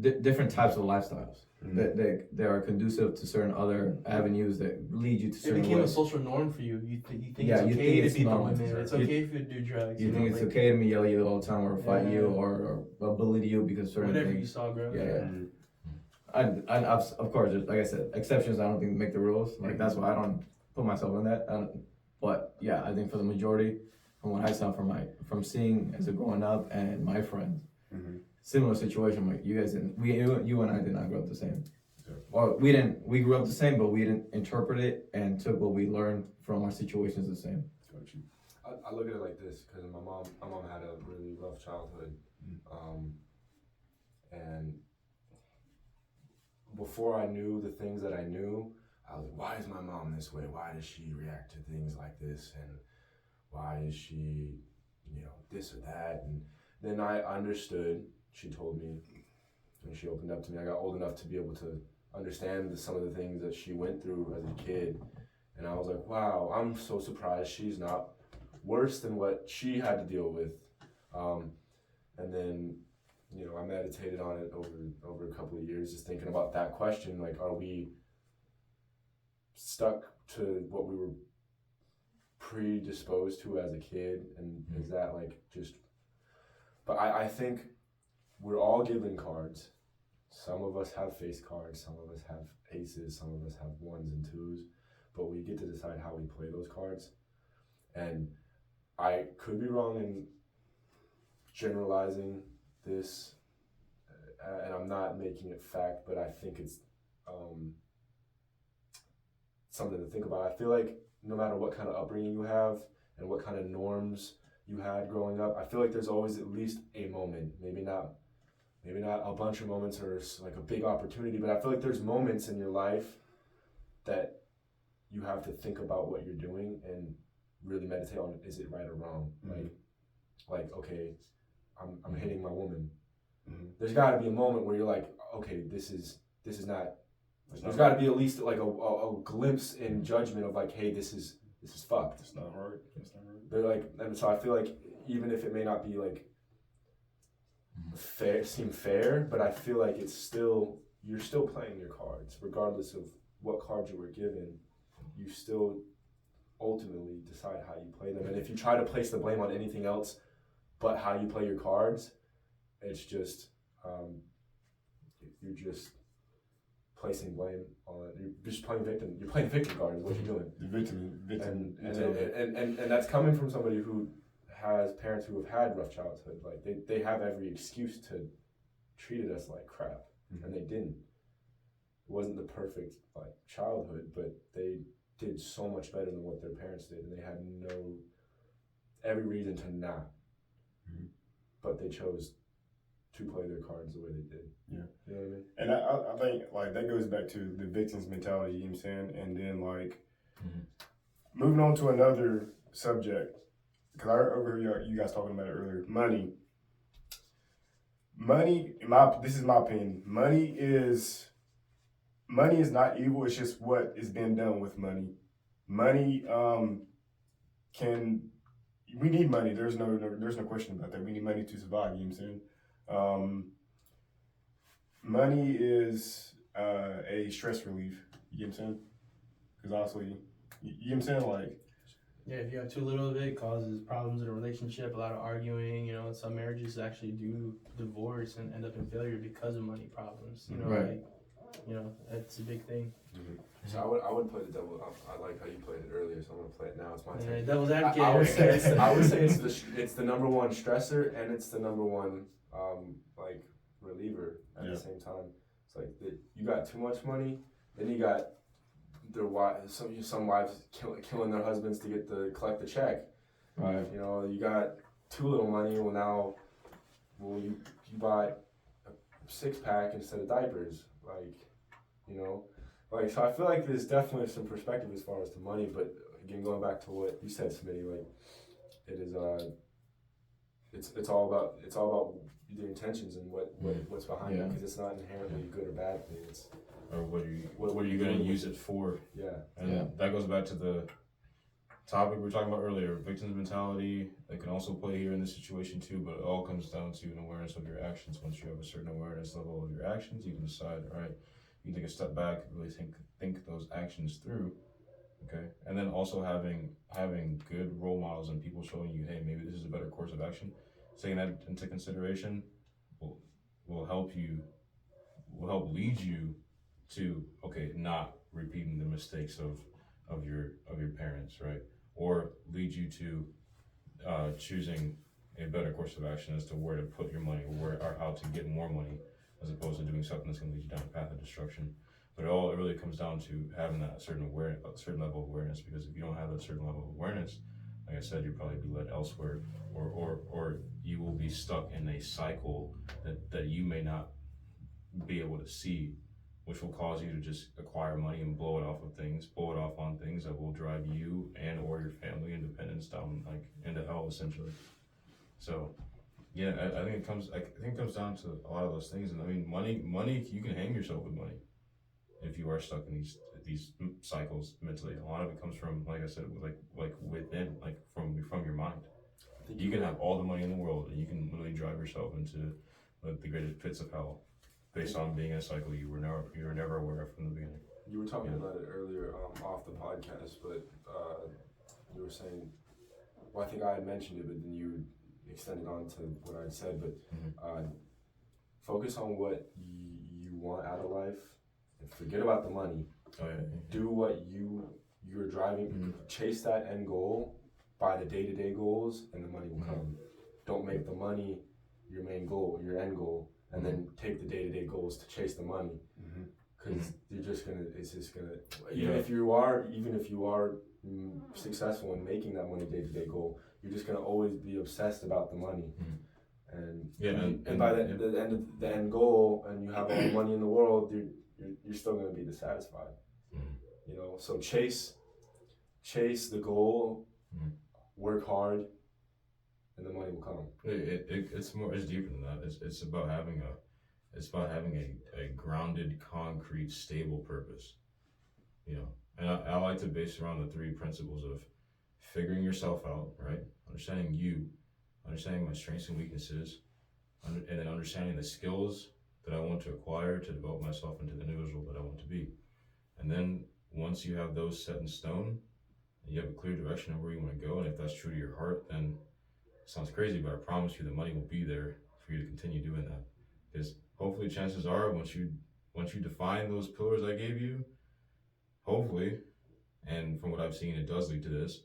Speaker 5: different types of lifestyles that are conducive to certain other avenues that lead you to
Speaker 4: It
Speaker 5: certain
Speaker 4: became a
Speaker 5: ways.
Speaker 4: social norm for you. You think
Speaker 5: Yeah,
Speaker 4: it's
Speaker 5: you
Speaker 4: okay
Speaker 5: think
Speaker 4: to
Speaker 5: it's
Speaker 4: beat the
Speaker 5: normal.
Speaker 4: women. It's okay if you do drugs.
Speaker 5: You think
Speaker 4: know,
Speaker 5: it's
Speaker 4: like,
Speaker 5: okay to me yell at you all the time or fight you
Speaker 4: Yeah.
Speaker 5: or bully you because certain
Speaker 4: whatever you
Speaker 5: things.
Speaker 4: saw growing
Speaker 5: Yeah,
Speaker 4: up.
Speaker 5: yeah. Of course, like I said, exceptions I don't think make the rules. Like that's why I don't put myself in that. But yeah, I think for the majority, from what I saw from seeing as a growing up and my friends, similar situation. Like you guys didn't, you and I did not grow up the same. Well, we didn't. We grew up the same, but we didn't interpret it and took what we learned from our situations the same.
Speaker 2: I look at it like this because my mom had a really rough childhood, and before I knew the things that I knew, I was like, why is my mom this way? Why does she react to things like this? And why is she, this or that? And then I understood. She told me, when she opened up to me, I got old enough to be able to understand some of the things that she went through as a kid. And I was like, wow, I'm so surprised she's not worse than what she had to deal with. And then, I meditated on it over a couple of years, just thinking about that question, like, are we stuck to what we were predisposed to as a kid? And is that but I think we're all given cards. Some of us have face cards, some of us have aces, some of us have ones and twos, but we get to decide how we play those cards. And I could be wrong in generalizing this, and I'm not making it fact, but I think it's something to think about. I feel like no matter what kind of upbringing you have and what kind of norms you had growing up, I feel like there's always at least a moment, maybe not a bunch of moments or like a big opportunity, but I feel like there's moments in your life that you have to think about what you're doing and really meditate on, is it right or wrong? Like okay, I'm hitting my woman. There's got to be a moment where you're like, okay, this is not. There's got to be at least like a glimpse in judgment of like, hey, this is fucked.
Speaker 1: It's not right. It's not right.
Speaker 2: They're like, and so I feel like even if it may not be like fair, but I feel like you're still playing your cards, regardless of what cards you were given. You still ultimately decide how you play them, and if you try to place the blame on anything else but how you play your cards, it's just you're just placing blame on. You're just playing victim. You're playing victim card. Is what you're doing.
Speaker 1: The victim,
Speaker 2: and that's coming from somebody who has parents who have had rough childhood. Like they have every excuse to treated us like crap, and they didn't. It wasn't the perfect childhood, but they did so much better than what their parents did, and they had every reason to not. But they chose to play their cards the way they did.
Speaker 1: Yeah.
Speaker 2: You know what I mean?
Speaker 1: And I think that goes back to the victim's mentality, you know what I'm saying? And then moving on to another subject, because I overheard you guys talking about it earlier, money. This is my opinion, money is not evil, it's just what is being done with money. Money we need money. There's no question about that. We need money to survive, you know what I'm saying? Money is a stress relief, you know what I'm saying? Because honestly, you know what I'm saying?
Speaker 4: Yeah, if you have too little of it, it causes problems in a relationship, a lot of arguing. Some marriages actually do divorce and end up in failure because of money problems.
Speaker 5: Right.
Speaker 4: That's a big thing.
Speaker 2: So I would play the devil. I like how you played it earlier, so I'm gonna play it now. It's my turn.
Speaker 4: Devil's advocate.
Speaker 2: I would say it's the number one stressor, and it's the number one reliever at the same time. It's like you got too much money, then you got their wives. Some wives killing their husbands to collect the check.
Speaker 5: Right.
Speaker 2: You got too little money. Well, now, you buy a 6-pack instead of diapers. So I feel like there's definitely some perspective as far as to money, but again, going back to what you said, Smitty, it is it's all about the intentions and what's behind it, because it's not inherently a good or bad thing. It's
Speaker 3: or what are you going to use it for?
Speaker 2: Yeah.
Speaker 3: And that goes back to topic we were talking about earlier, victim's mentality, that can also play here in this situation too, but it all comes down to an awareness of your actions. Once you have a certain awareness level of your actions, you can decide, all right, you can take a step back, really think those actions through, okay? And then also having good role models and people showing you, hey, maybe this is a better course of action. Taking that into consideration will help lead you to, okay, not repeating the mistakes of your parents, right? Or lead you to choosing a better course of action as to where to put your money or how to get more money, as opposed to doing something that's going to lead you down a path of destruction. But it really comes down to having that certain level of awareness, because if you don't have that certain level of awareness, like I said, you'll probably be led elsewhere, or you will be stuck in a cycle that you may not be able to see, which will cause you to just acquire money and blow it off on things that will drive you and or your family and dependents down like into hell essentially. So yeah, I think it comes down to a lot of those things. And I mean, money, you can hang yourself with money if you are stuck in these cycles mentally. A lot of it comes from, like I said, like within, like from your mind. You can have all the money in the world and you can literally drive yourself into like the greatest pits of hell based on being in a cycle you were never aware of from the beginning.
Speaker 2: You were talking about it earlier off the podcast, but you were saying, well, I think I had mentioned it, but then you extended on to what I'd said, but focus on what you want out of life and forget about the money.
Speaker 3: Oh, yeah.
Speaker 2: Do what you're driving, chase that end goal by the day-to-day goals, and the money will come. Don't make the money your main goal, your end goal, and then take the day-to-day goals to chase the money. Because it's just gonna, even if you are successful in making that money day-to-day goal, you're just gonna always be obsessed about the money. And by the end of the end goal, and you have all the money in the world, you're still gonna be dissatisfied. You know, so chase the goal, work hard, and the money will come.
Speaker 3: It's deeper than that. It's about having a grounded, concrete, stable purpose. You know, and I like to base it around the three principles of figuring yourself out, right? Understanding my strengths and weaknesses, and then understanding the skills that I want to acquire to develop myself into the individual that I want to be. And then once you have those set in stone, and you have a clear direction of where you want to go, and if that's true to your heart, then it sounds crazy, but I promise you the money will be there for you to continue doing that. Because hopefully, chances are, once you define those pillars I gave you, hopefully, and from what I've seen, it does lead to this,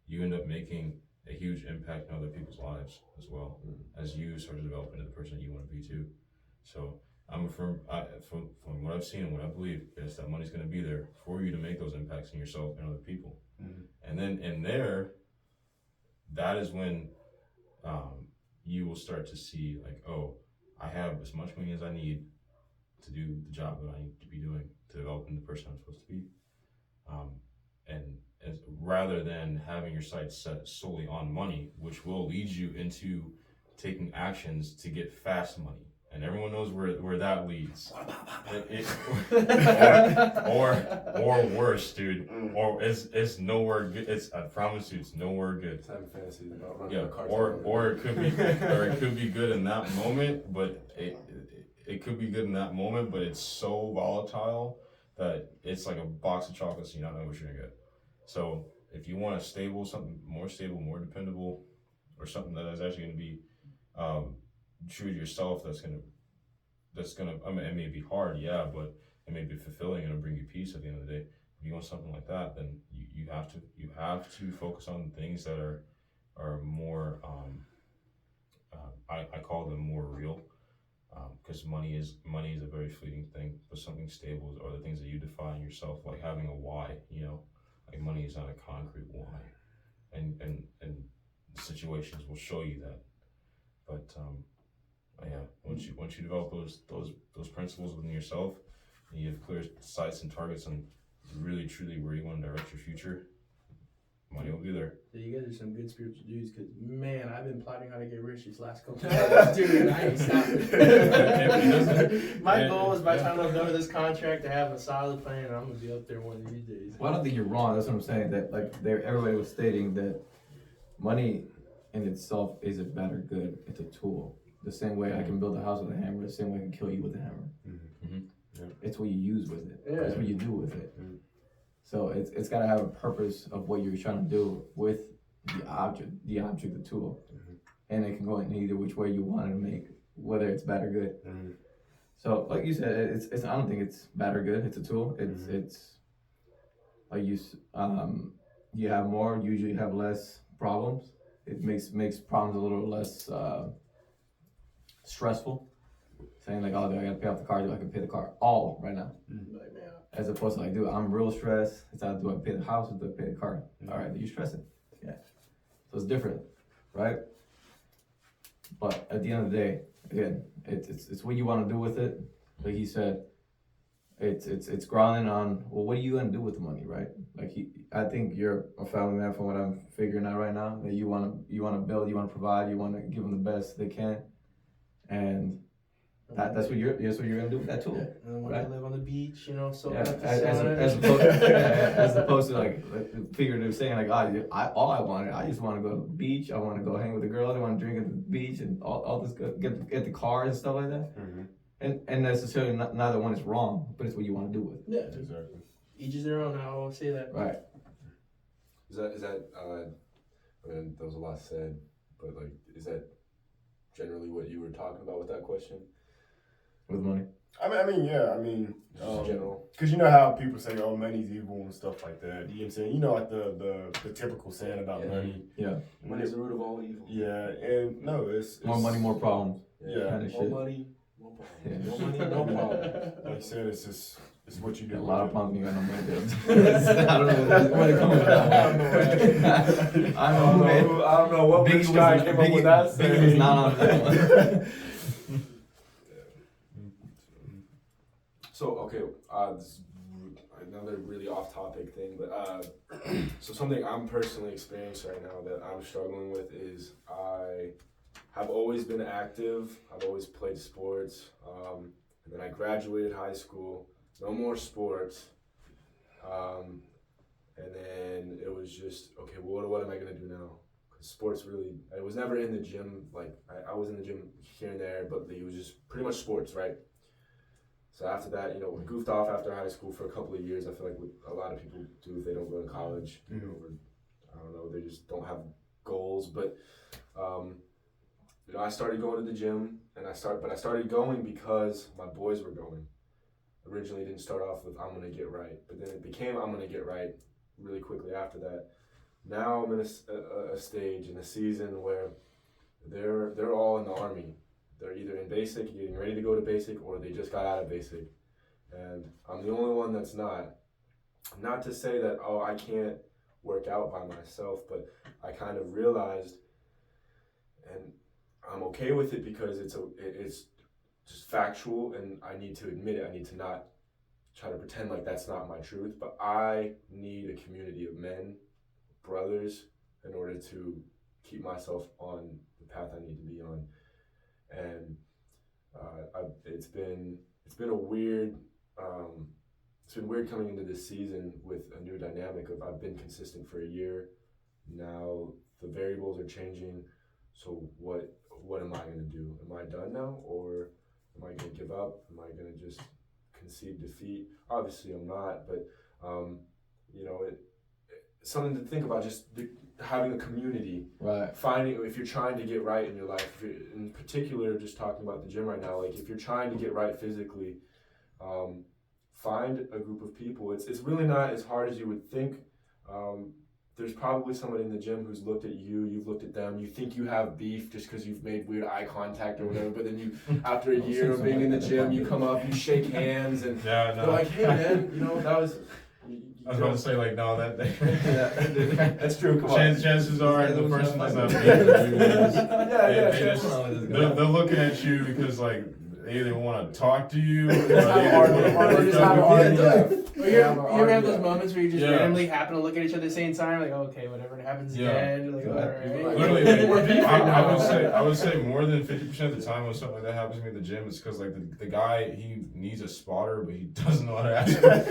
Speaker 3: you end up making a huge impact in other people's lives as well, as you start to develop into the person that you want to be too. So I'm from what I've seen and what I believe is that money's going to be there for you to make those impacts in yourself and other people. And then in there, that is when you will start to see like, oh, I have as much money as I need to do the job that I need to be doing to develop into the person I'm supposed to be. And rather than having your sights set solely on money, which will lead you into taking actions to get fast money. And everyone knows where that leads. Or worse, dude. Or it's nowhere good. I promise you, it's nowhere good.
Speaker 2: It's having fantasies about running a car.
Speaker 3: Or it could be good in that moment, but it could be good in that moment, but it's so volatile that it's like a box of chocolates and you don't know what you're gonna get. So if you want something more stable, more dependable, or something that is actually gonna be true to yourself, that's gonna I mean, it may be hard, yeah, but it may be fulfilling and it'll bring you peace at the end of the day. If you want something like that, then you have to focus on things that are more I call them more real, because money is a very fleeting thing, but something stable are the things that you define yourself, like having a why. You know, like money is not a concrete why, and situations will show you that. But yeah, once you develop those principles within yourself, and you have clear sights and targets on really truly where you want to direct your future, money will be there.
Speaker 4: So you guys are some good spiritual dudes, because, man, I've been plotting how to get rich these last couple of years, dude, and I ain't stopping. My goal is by the time I'm done with this contract to have a solid plan, and I'm going to be up there one of these days.
Speaker 5: Well, I don't think you're wrong. That's what I'm saying. That like everybody was stating that money in itself is a better good. It's a tool. The same way I can build a house with a hammer, the same way I can kill you with a hammer.
Speaker 3: Yeah.
Speaker 5: It's what you use with it.
Speaker 4: Yeah.
Speaker 5: It's what you do with it. So it's got to have a purpose of what you're trying to do with the object, the tool, and it can go in either which way you want it to make, whether it's bad or good. So, like you said, it's I don't think it's bad or good. It's a tool. It's like you have more, usually you have less problems. It makes problems a little less stressful. Saying like, oh, I gotta pay off the car. I can pay the car all right now.
Speaker 4: Like, man,
Speaker 5: As opposed to like, dude, I'm real stressed. It's either do I pay the house or do I pay the car? All right, you're stressing. Yeah. So it's different, right? But at the end of the day, again, it's what you want to do with it. Like he said, it's grounding on, well, what are you gonna do with the money, right? Like I think you're a family man from what I'm figuring out right now. That you wanna build, you wanna provide, you wanna give them the best they can, and that's what you're gonna do with that tool.
Speaker 4: Yeah. And when
Speaker 5: right?
Speaker 4: I live on the beach, so
Speaker 5: as opposed to like figurative saying like, all I wanted, I just want to go to the beach. I want to go hang with the girls. I want to drink at the beach and all this good, get the cars and stuff like that. And necessarily neither one is wrong, but it's what you want to do with it.
Speaker 4: Yeah,
Speaker 3: Exactly.
Speaker 4: each is their own. I always say that.
Speaker 5: Right.
Speaker 2: Is that I mean, there was a lot said, but like, is that generally what you were talking about with that question?
Speaker 5: With money.
Speaker 1: I mean, yeah. I mean,
Speaker 2: Just general.
Speaker 1: because you know how people say, "Oh, money's evil" and stuff like that. You know what I'm saying? You know, like the typical saying about money.
Speaker 5: Yeah.
Speaker 2: Money is the root of all evil.
Speaker 1: Yeah, and no, it's
Speaker 5: More money, more problems.
Speaker 1: Yeah.
Speaker 5: Kind of
Speaker 2: More
Speaker 5: shit.
Speaker 2: money, more problems.
Speaker 5: Yeah.
Speaker 2: More money, no problem.
Speaker 1: like I said, it's what you do.
Speaker 5: A lot of problems you got no money. I don't know where to come with that. I
Speaker 2: don't know what rich guy came up with that
Speaker 5: Biggie was
Speaker 2: saying.
Speaker 5: not on that one.
Speaker 2: So, okay, this is another really off-topic thing, but so something I'm personally experiencing right now that I'm struggling with is I have always been active. I've always played sports, and then I graduated high school, no more sports, and then it was just, okay, what am I going to do now? Because sports really, I was never in the gym, like, I was in the gym here and there, but it was just pretty much sports, right? So after that, we goofed off after high school for a couple of years. I feel like what a lot of people do if they don't go to college, or, I don't know, they just don't have goals. But, I started going to the gym, but I started going because my boys were going. Originally, it didn't start off with I'm gonna get right, but then it became I'm gonna get right really quickly after that. Now I'm in a stage in a season where they're all in the Army. They're either in basic, getting ready to go to basic, or they just got out of basic. And I'm the only one that's not. Not to say that, I can't work out by myself, but I kind of realized, and I'm okay with it because it's just factual, and I need to admit it. I need to not try to pretend like that's not my truth, but I need a community of men, brothers, in order to keep myself on the path I need to be on. And it's been a weird it's been weird coming into this season with a new dynamic of I've been consistent for a year now. The variables are changing, so what am I going to do? Am I done now, or am I going to give up? Am I going to just concede defeat? Obviously I'm not, but it's something to think about, just having a community,
Speaker 5: Right.
Speaker 2: Finding, if you're trying to get right in your life, in particular, just talking about the gym right now, like if you're trying to get right physically, find a group of people. It's really not as hard as you would think. There's probably somebody in the gym who's looked at you, you've looked at them, you think you have beef just because you've made weird eye contact or whatever, but then you, after a year of being in the gym, you come up, you shake hands, and they're like, hey man, that was...
Speaker 3: I was about to say, like, no,
Speaker 2: that's true. Come on.
Speaker 3: Chances are the person does not beat you.
Speaker 2: Yeah, chances are.
Speaker 3: They're looking at you because, like, they either want to talk to you or
Speaker 1: Just
Speaker 3: they
Speaker 1: have
Speaker 3: either
Speaker 1: hard-
Speaker 3: wanna
Speaker 1: hard-
Speaker 3: work
Speaker 1: just
Speaker 3: out
Speaker 1: have
Speaker 3: with
Speaker 1: hard-
Speaker 3: you.
Speaker 4: Or you ever have those
Speaker 1: Yeah.
Speaker 4: moments where you just
Speaker 3: Yeah.
Speaker 4: randomly happen to look at each other at the same time, like, okay, whatever, it happens
Speaker 3: Yeah.
Speaker 4: again, like, whatever. Right?
Speaker 3: Literally,
Speaker 1: We're
Speaker 3: like,
Speaker 1: beefing
Speaker 3: I would
Speaker 1: now.
Speaker 3: say more than 50% of the time when something like that happens to me at the gym, it's because like the guy, he needs a spotter, but he doesn't know how to ask for it.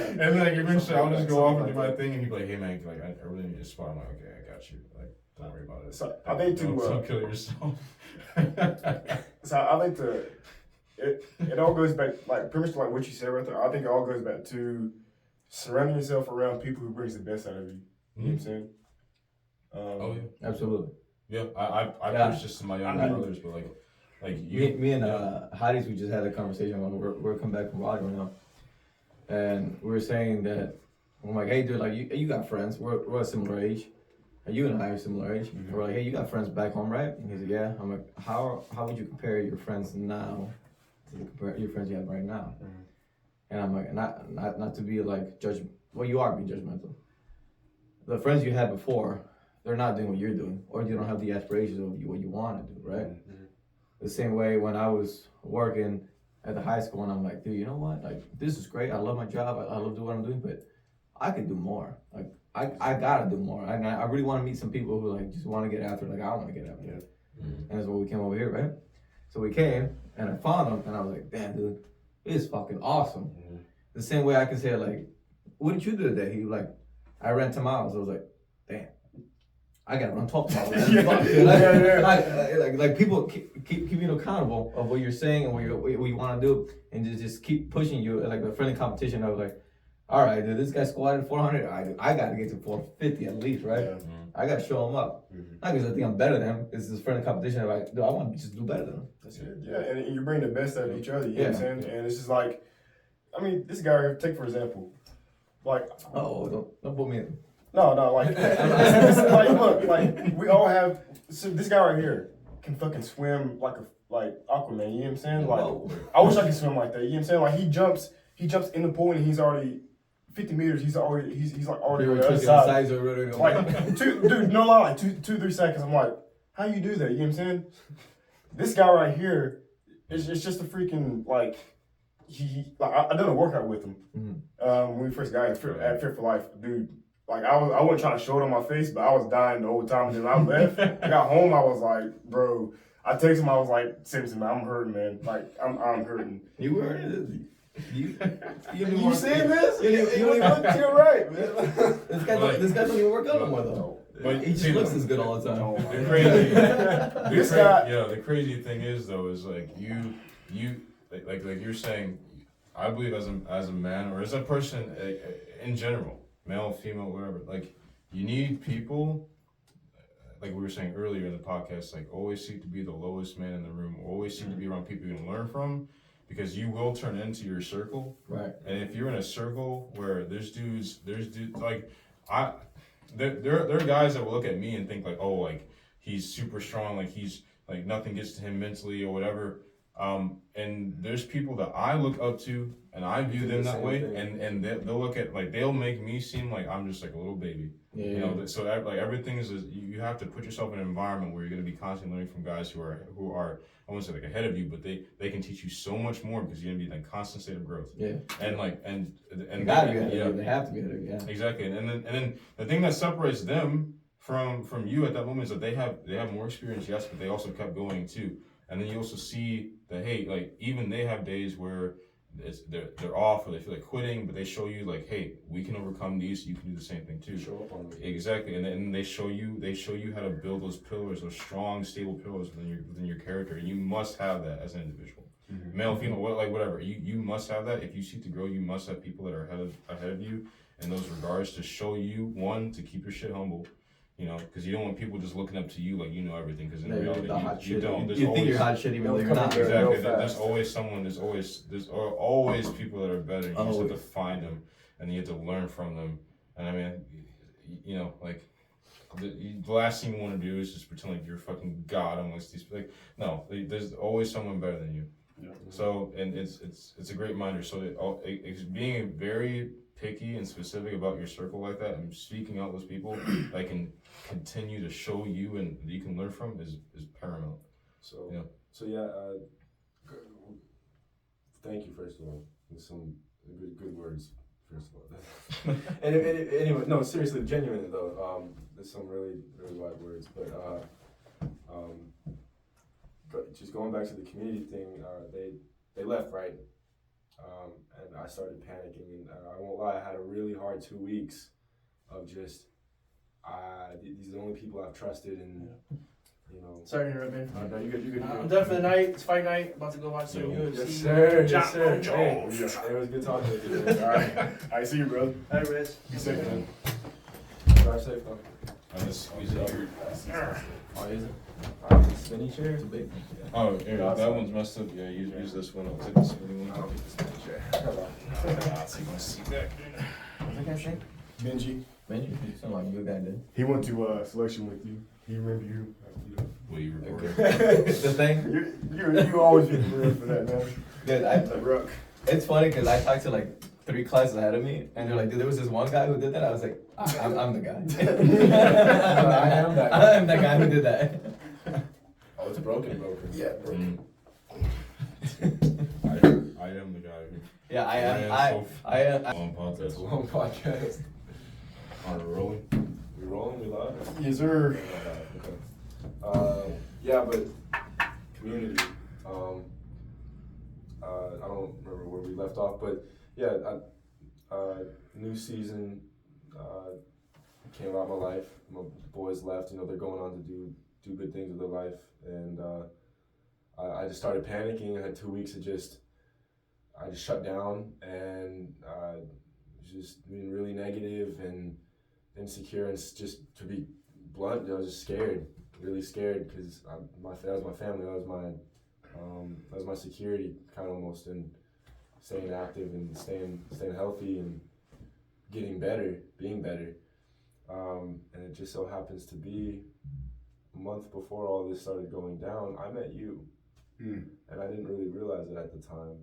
Speaker 3: And then like eventually I'll just go off and do my thing, and he'd be like, hey man, like I really need a spot. I'm like, okay, I got you. Like, don't worry about it.
Speaker 1: So I think
Speaker 3: Don't kill yourself.
Speaker 1: it all goes back, like pretty much like what you said right there. I think it all goes back to surrounding yourself around people who brings the best out of you. You know what I'm saying?
Speaker 3: Oh yeah,
Speaker 5: Absolutely.
Speaker 3: yeah. I
Speaker 5: Yeah.
Speaker 3: preach this to my younger brothers, but like you,
Speaker 5: Me and Hadis, we just had a conversation when we're coming back from Raleigh right now, and we were saying that I'm like, hey dude, like you got friends, we're a similar age, and you and I are similar age. We're like, hey, you got friends back home, right? And he's like, yeah. I'm like, how would you compare your friends now to your friends you have right now? And I'm like, not to be like well, you are being judgmental. The friends you had before, they're not doing what you're doing, or you don't have the aspirations of what you want to do, right? The same way when I was working at the high school, and I'm like, dude, you know what? Like, this is great. I love my job. I love doing what I'm doing, but I could do more. Like, I gotta do more. I really want to meet some people who like just want to get after it, like I want to get after it. And that's why we came over here, right? So we came, and I found them, and I was like, damn, dude, this is fucking awesome. The same way I can say, like, what did you do today? He was like, I ran 10 miles. I was like, damn, I gotta run 12 miles. Like people keep you accountable of what you're saying and what you want to do, and just keep pushing you, like a friendly competition of like, all right, dude, this guy squatted 400. I gotta get to 450 at least, right?
Speaker 1: Yeah.
Speaker 5: I gotta show him up. Not because I think I'm better than him. It's this friendly competition of like, dude, I want to just do better than him.
Speaker 1: That's it. Yeah, and you bring the best out of each other. You know what I'm
Speaker 5: Yeah.
Speaker 1: saying? And it's just like, I mean, this guy here, take for example, like.
Speaker 5: Oh, don't put me in.
Speaker 1: No, like, like, look, like, we all have, so this guy right here can fucking swim like Aquaman, you know what I'm saying? Like,
Speaker 5: Whoa.
Speaker 1: I wish I could swim like that, you know what I'm saying? Like, he jumps in the pool and he's already, 50 meters, he's like already on the other side. Like, dude, no lie, like 2-3 seconds, I'm like, how you do that, you know what I'm saying? This guy right here, it's just a freaking, like, I done a workout with him. When we first got here at Fit for Life, dude. Like I wasn't trying to show it on my face, but I was dying the whole time. And then I left. I got home. I was like, bro. I texted him. I was like, Simpson, man, I'm hurting, man. Like I'm hurting.
Speaker 5: You were you
Speaker 1: saying this?
Speaker 5: You're
Speaker 1: right, man.
Speaker 5: This guy don't even work out no more though.
Speaker 3: But
Speaker 5: He just looks as good all the time.
Speaker 1: Oh,
Speaker 3: The
Speaker 1: man.
Speaker 3: crazy,
Speaker 1: This guy.
Speaker 3: yeah. The crazy thing is though is like you like you're saying, I believe as a man or as a person in general, male, female, whatever. Like you need people. Like we were saying earlier in the podcast, like always seek to be the lowest man in the room. Always seek to be around people you can learn from, because you will turn into your circle.
Speaker 5: Right.
Speaker 3: And if you're in a circle where there's dudes like there are guys that will look at me and think like, oh, like he's super strong, like he's like nothing gets to him mentally or whatever. And there's people that I look up to and I view them that way, and they'll look at like they'll make me seem like I'm just like a little baby.
Speaker 5: Yeah.
Speaker 3: You know, so like everything is you have to put yourself in an environment where you're going to be constantly learning from guys who are I won't say like ahead of you, but they can teach you so much more because you're going to be in a constant state of growth.
Speaker 5: Yeah.
Speaker 3: And like and
Speaker 5: They gotta be ahead of you. They have to be ahead of you. Yeah.
Speaker 3: Exactly, and then the thing that separates them from you at that moment is that they have more experience, yes, but they also kept going too. And then you also see that hey, like even they have days where they're off or they feel like quitting, but they show you like, hey, we can overcome these. You can do the same thing too.
Speaker 2: Show up on me.
Speaker 3: Exactly, and then they show you how to build those pillars, those strong, stable pillars within your character. And you must have that as an individual, male, female, whatever. You must have that. If you seek to grow, you must have people that are ahead of you in those regards to show you, one, to keep your shit humble. You know, because you don't want people just looking up to you like you know everything. Because in reality, you don't.
Speaker 5: You think you're hot shit even though you're not.
Speaker 3: Exactly. There's always someone. There's always people that are better. You just have to find them, and you have to learn from them. And I mean, you know, like the last thing you want to do is just pretend like you're fucking God amongst these. Like, no, there's always someone better than you.
Speaker 1: Yeah.
Speaker 3: So, and it's a great reminder. So it's being very picky and specific about your circle like that, and seeking out those people that can continue to show you and that you can learn from is paramount.
Speaker 2: So
Speaker 3: yeah.
Speaker 2: Thank you, first of all. There's some good words, first of all. and anyway, no, seriously, genuinely though, there's some really wide words, but just going back to the community thing, they left, right? And I started panicking, and I won't lie, I had a really hard 2 weeks of just, these are the only people I've trusted, and you know.
Speaker 4: Sorry to interrupt, man.
Speaker 2: No, you good.
Speaker 4: I'm done for the night. It's fight night. About to go watch some UFC.
Speaker 2: Yes, sir.
Speaker 4: John
Speaker 2: Yes, sir.
Speaker 4: Jones.
Speaker 2: Hey, it was good talking with you, man.
Speaker 1: All right, see you, brother.
Speaker 4: All right, Rich.
Speaker 1: Be safe, man.
Speaker 2: Drive safe, though.
Speaker 3: I'm just squeezing your.
Speaker 5: Oh, is it?
Speaker 2: Spinny chair?
Speaker 5: It's a big.
Speaker 3: Oh, here, that one's messed up. Yeah, use this one. I'll take the spinning
Speaker 2: I'll
Speaker 3: one.
Speaker 2: take the spinny chair.
Speaker 1: I'll take my seat back.
Speaker 5: What's that guy's name?
Speaker 1: Benji,
Speaker 5: Benji. You sound like you guy did.
Speaker 1: he went to selection with you. He remember you.
Speaker 3: Will you record?
Speaker 5: The thing.
Speaker 1: You always be real for that, man.
Speaker 5: Dude,
Speaker 1: The ruck.
Speaker 5: it's funny because I talked to like 3 classes ahead of me, and they're like, dude, there was this one guy who did that. I was like, I'm the guy.
Speaker 2: I am that guy.
Speaker 5: I'm the guy who did that.
Speaker 2: Oh, it's broken.
Speaker 5: Yeah,
Speaker 3: I am the guy who.
Speaker 5: Yeah, I am. I am.
Speaker 3: Long
Speaker 2: It's a
Speaker 3: podcast.
Speaker 2: long podcast.
Speaker 3: Are we rolling?
Speaker 2: We rolling? We live?
Speaker 1: Yes, sir.
Speaker 2: Okay. Yeah, but community. I don't remember where we left off, but yeah, new season came about my life. My boys left. You know, they're going on to do good things with their life, and I just started panicking. I had 2 weeks of I just shut down and just being really negative and insecure, and just to be blunt, I was just scared, really scared, because that was my family, that was my security, kind of almost, and staying active and staying healthy and getting better, being better, and it just so happens to be a month before all this started going down, I met you, and I didn't really realize it at the time.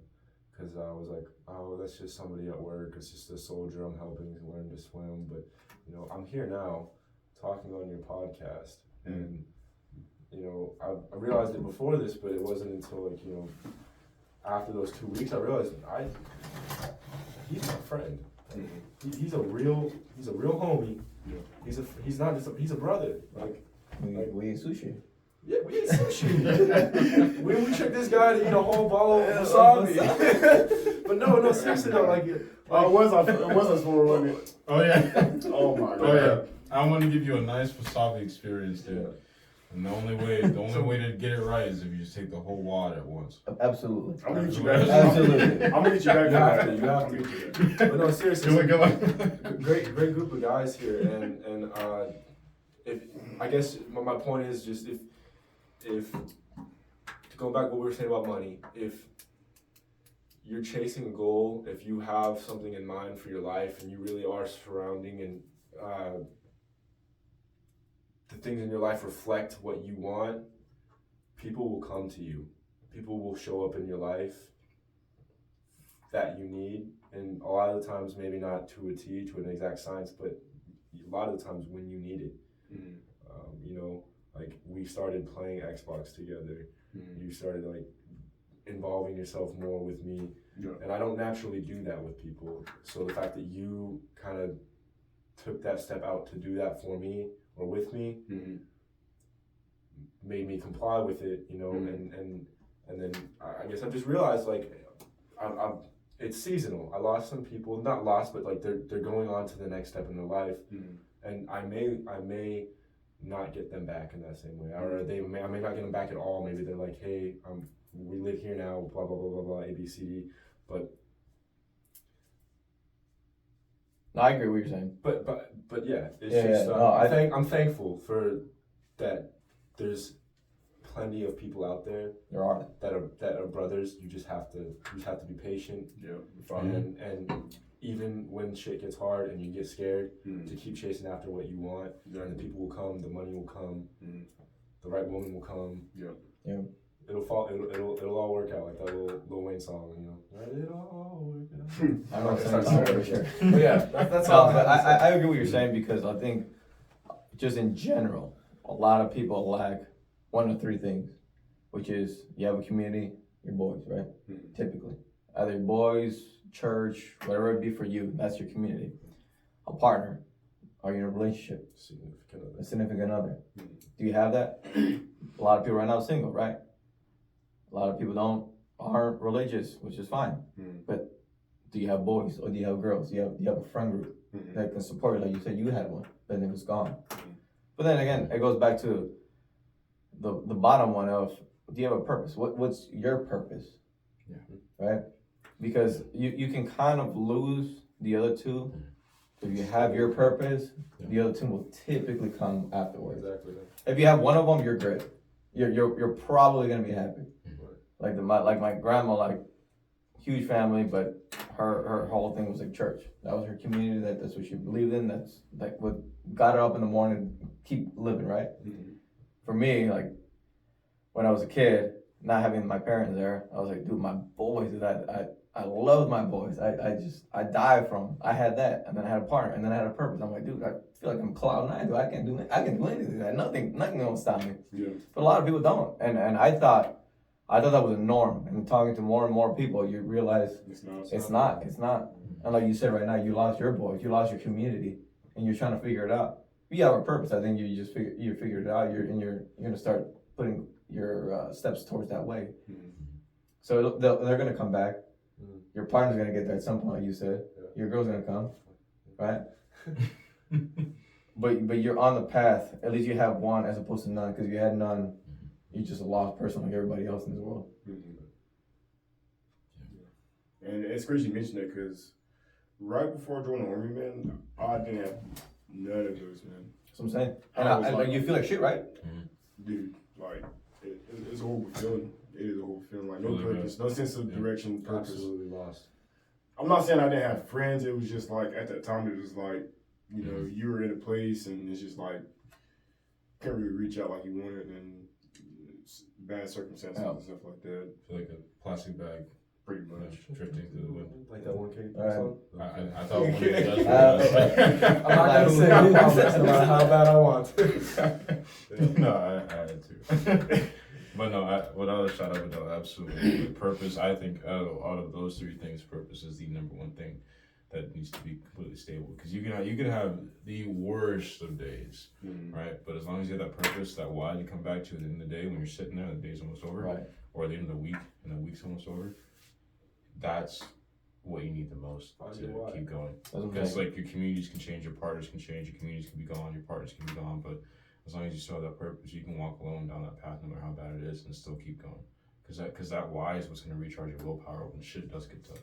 Speaker 2: Because I was like, oh, that's just somebody at work. It's just a soldier I'm helping to learn to swim. But, you know, I'm here now talking on your podcast. And, you know, I realized it before this, but it wasn't until, like, you know, after those 2 weeks, I realized he's my friend. He's a real homie. Yeah. He's a brother.
Speaker 5: We eat sushi.
Speaker 2: Yeah, we ate sushi. we tricked this guy to eat a whole bottle of wasabi. But no, seriously though, it was a small one.
Speaker 3: Oh yeah.
Speaker 1: Oh my god.
Speaker 3: Oh yeah. I want to give you a nice wasabi experience, dude.
Speaker 2: Yeah.
Speaker 3: And the only way to get it right is if you just take the whole wad at once.
Speaker 5: Absolutely.
Speaker 1: I'm gonna get you back.
Speaker 5: Absolutely.
Speaker 1: I'm gonna get you back.
Speaker 2: You have to. But no, seriously.
Speaker 3: Go on.
Speaker 2: Great group of guys here, and if I guess my point is just if to go back to what we were saying about money, if you're chasing a goal, if you have something in mind for your life and you really are surrounding and the things in your life reflect what you want, people will come to you. People will show up in your life that you need, and a lot of the times maybe not to a T, to an exact science, but a lot of the times when you need it. You know, like we started playing Xbox together. You started like involving yourself more with me, and I don't naturally do that with people. So the fact that you kind of took that step out to do that for me or with me made me comply with it. You know, and then I guess I've just realized like it's seasonal. I lost some people, not lost, but like they're going on to the next step in their life, and I may not get them back in that same way, or I may not get them back at all. Maybe they're like, hey, we live here now, blah blah blah blah blah, A B C D. But
Speaker 5: No, I agree with what you're saying.
Speaker 2: But yeah, it's
Speaker 5: Yeah,
Speaker 2: just
Speaker 5: no,
Speaker 2: I'm thankful for that. There's plenty of people out there
Speaker 5: There are.
Speaker 2: that are brothers. You just have to be patient.
Speaker 1: Yeah.
Speaker 2: And even when shit gets hard and you get scared, to keep chasing after what you want, and the people will come, the money will come, the right woman will come.
Speaker 5: Yeah.
Speaker 2: It'll all work out, like that Lil Wayne song, you know. Let it all work out.
Speaker 5: I know what you're saying for sure.
Speaker 2: But yeah, that's
Speaker 5: No,
Speaker 2: all.
Speaker 5: but I agree with what you're saying, because I think just in general, a lot of people lack one of 3 things, which is you have a community, your boys, right?
Speaker 2: Mhm.
Speaker 5: Typically. Either boys, church, whatever it be for you, that's your community. A partner, are you in a relationship?
Speaker 2: Significant
Speaker 5: A
Speaker 2: other.
Speaker 5: significant other.
Speaker 2: Mhm.
Speaker 5: Do you have that? A lot of people right now are single, right? A lot of people aren't religious, which is fine.
Speaker 2: Mhm.
Speaker 5: But do you have boys or do you have girls? Do you have a friend group
Speaker 2: Mhm.
Speaker 5: that can support you? Like you said, you had one, but then it was gone.
Speaker 2: Mhm.
Speaker 5: But then again, it goes back to the bottom one of, do you have a purpose? What's your purpose?
Speaker 3: Yeah.
Speaker 5: Right? Because you can kind of lose the other two. If you have your purpose, the other two will typically come afterwards.
Speaker 2: Exactly.
Speaker 5: If you have one of them, you're great. You're probably gonna be happy. Like my grandma, like huge family, but her whole thing was like church. That was her community. That's what she believed in. That's like what got her up in the morning, keep living, right?
Speaker 2: Mhm.
Speaker 5: For me, like when I was a kid, not having my parents there, I was like, dude, my boys, I loved my boys. I died from. I had that, and then I had a partner, and then I had a purpose. I'm like, dude, I feel like I'm cloud nine. Dude, I can do anything. Nothing gonna stop me.
Speaker 2: Yeah.
Speaker 5: But a lot of people don't, and I thought that was a norm. And talking to more and more people, you realize it's not. And like you said right now, you lost your boys, you lost your community, and you're trying to figure it out. You have a purpose. I think you figured it out. You're gonna start putting your steps towards that way.
Speaker 2: Mhm.
Speaker 5: So they're gonna come back.
Speaker 2: Mhm.
Speaker 5: Your partner's gonna get there at some point, like you said.
Speaker 2: Yeah.
Speaker 5: Your girl's gonna come, right? But you're on the path. At least you have one as opposed to none. Because if you had none, you're just a lost person like everybody else in this world.
Speaker 2: Mhm.
Speaker 1: And it's crazy you mentioned that because right before I joined the army, man, I didn't have none of those, man.
Speaker 5: That's what I'm saying. And
Speaker 1: I was
Speaker 5: like,
Speaker 1: like-
Speaker 5: you feel like shit, right?
Speaker 1: Dude, like, it's a horrible feeling. It is a horrible feeling. Like, no
Speaker 3: Really
Speaker 1: purpose, no sense of direction, purpose.
Speaker 2: Absolutely lost.
Speaker 1: I'm not saying I didn't have friends. It was just like, at that time, it was like, you know,
Speaker 3: Mm-hmm.
Speaker 1: you were in a place and it's just like, couldn't really reach out like you wanted and it's bad circumstances
Speaker 5: Yeah.
Speaker 1: and stuff like that,
Speaker 3: I feel like a plastic bag
Speaker 1: pretty much.
Speaker 3: drifting through the wind.
Speaker 2: Like that one Katy
Speaker 5: All right.
Speaker 2: song.
Speaker 3: I thought one of you guys
Speaker 2: I'm not gonna say it, no matter how bad I want.
Speaker 3: No, I had to. But no, what I was shout out about absolutely purpose. I think out of those three things, purpose is the number one thing that needs to be completely stable. Because you can have the worst of days,
Speaker 2: Mhm.
Speaker 3: right? But as long as you have that purpose, that why to come back to at the end of the day when you're sitting there, the day's almost over,
Speaker 5: Right.
Speaker 3: or at the end of the week and the week's almost over. That's what you need the most
Speaker 2: Find
Speaker 3: to
Speaker 2: your why.
Speaker 3: keep going.
Speaker 5: That's what I'm
Speaker 3: Because
Speaker 5: saying.
Speaker 3: like your communities can change, your partners can change, your communities can be gone, your partners can be gone, but as long as you still have that purpose, you can walk alone down that path no matter how bad it is and still keep going. Because that why is what's going to recharge your willpower when shit does get tough.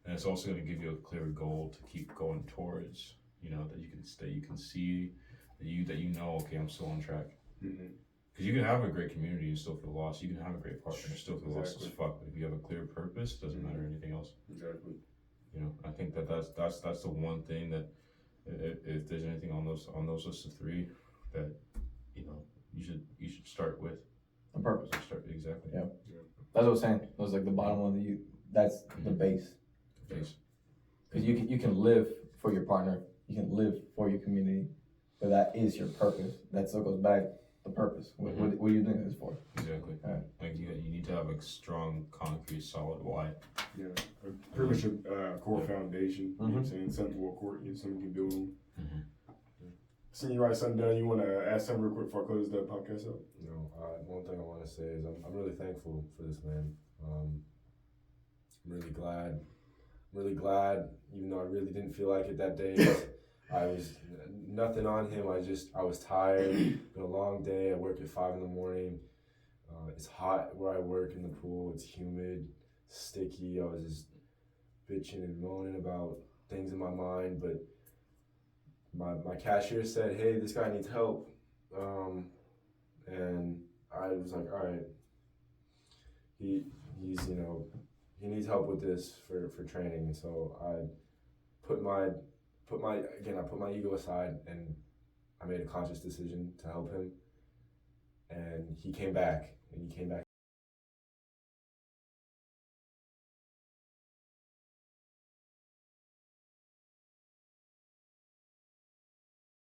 Speaker 3: And it's also going to give you a clear goal to keep going towards, you know, that you can see, that you know, okay, I'm still on track.
Speaker 2: Mhm.
Speaker 3: Because you can have a great community and still feel lost. You can have a great partner and still feel lost as
Speaker 1: Exactly.
Speaker 3: fuck. But if you have a clear purpose, it doesn't matter anything else.
Speaker 1: Exactly.
Speaker 3: You know, I think that's the one thing that if there's anything on those lists of three that you know you should start with.
Speaker 5: On purpose.
Speaker 3: Start exactly.
Speaker 5: Yeah. That's what I'm saying. That was like the bottom one. That's the base.
Speaker 3: Face.
Speaker 5: Because you can live for your partner. You can live for your community. But that is your purpose. That still goes back the purpose. What are you doing this for?
Speaker 3: Exactly.
Speaker 5: Right.
Speaker 3: Like you need to have a strong, concrete, solid why.
Speaker 1: Yeah, pretty much a core foundation. You know what I'm
Speaker 5: Mhm.
Speaker 1: saying? Something will core, something you can build on.
Speaker 3: Mhm.
Speaker 1: Seeing you write something down, you want to ask something real quick before I close the podcast up?
Speaker 2: No, one thing I want to say is I'm really thankful for this man. I'm really glad, even though I really didn't feel like it that day. I was nothing on him. I was tired. Been a long day. I work at 5 a.m. It's hot where I work in the pool. It's humid, sticky. I was just bitching and moaning about things in my mind, but my cashier said, "Hey, this guy needs help," and I was like, "All right, he's he needs help with this for training." And so I put my ego aside and I made a conscious decision to help him, and he came back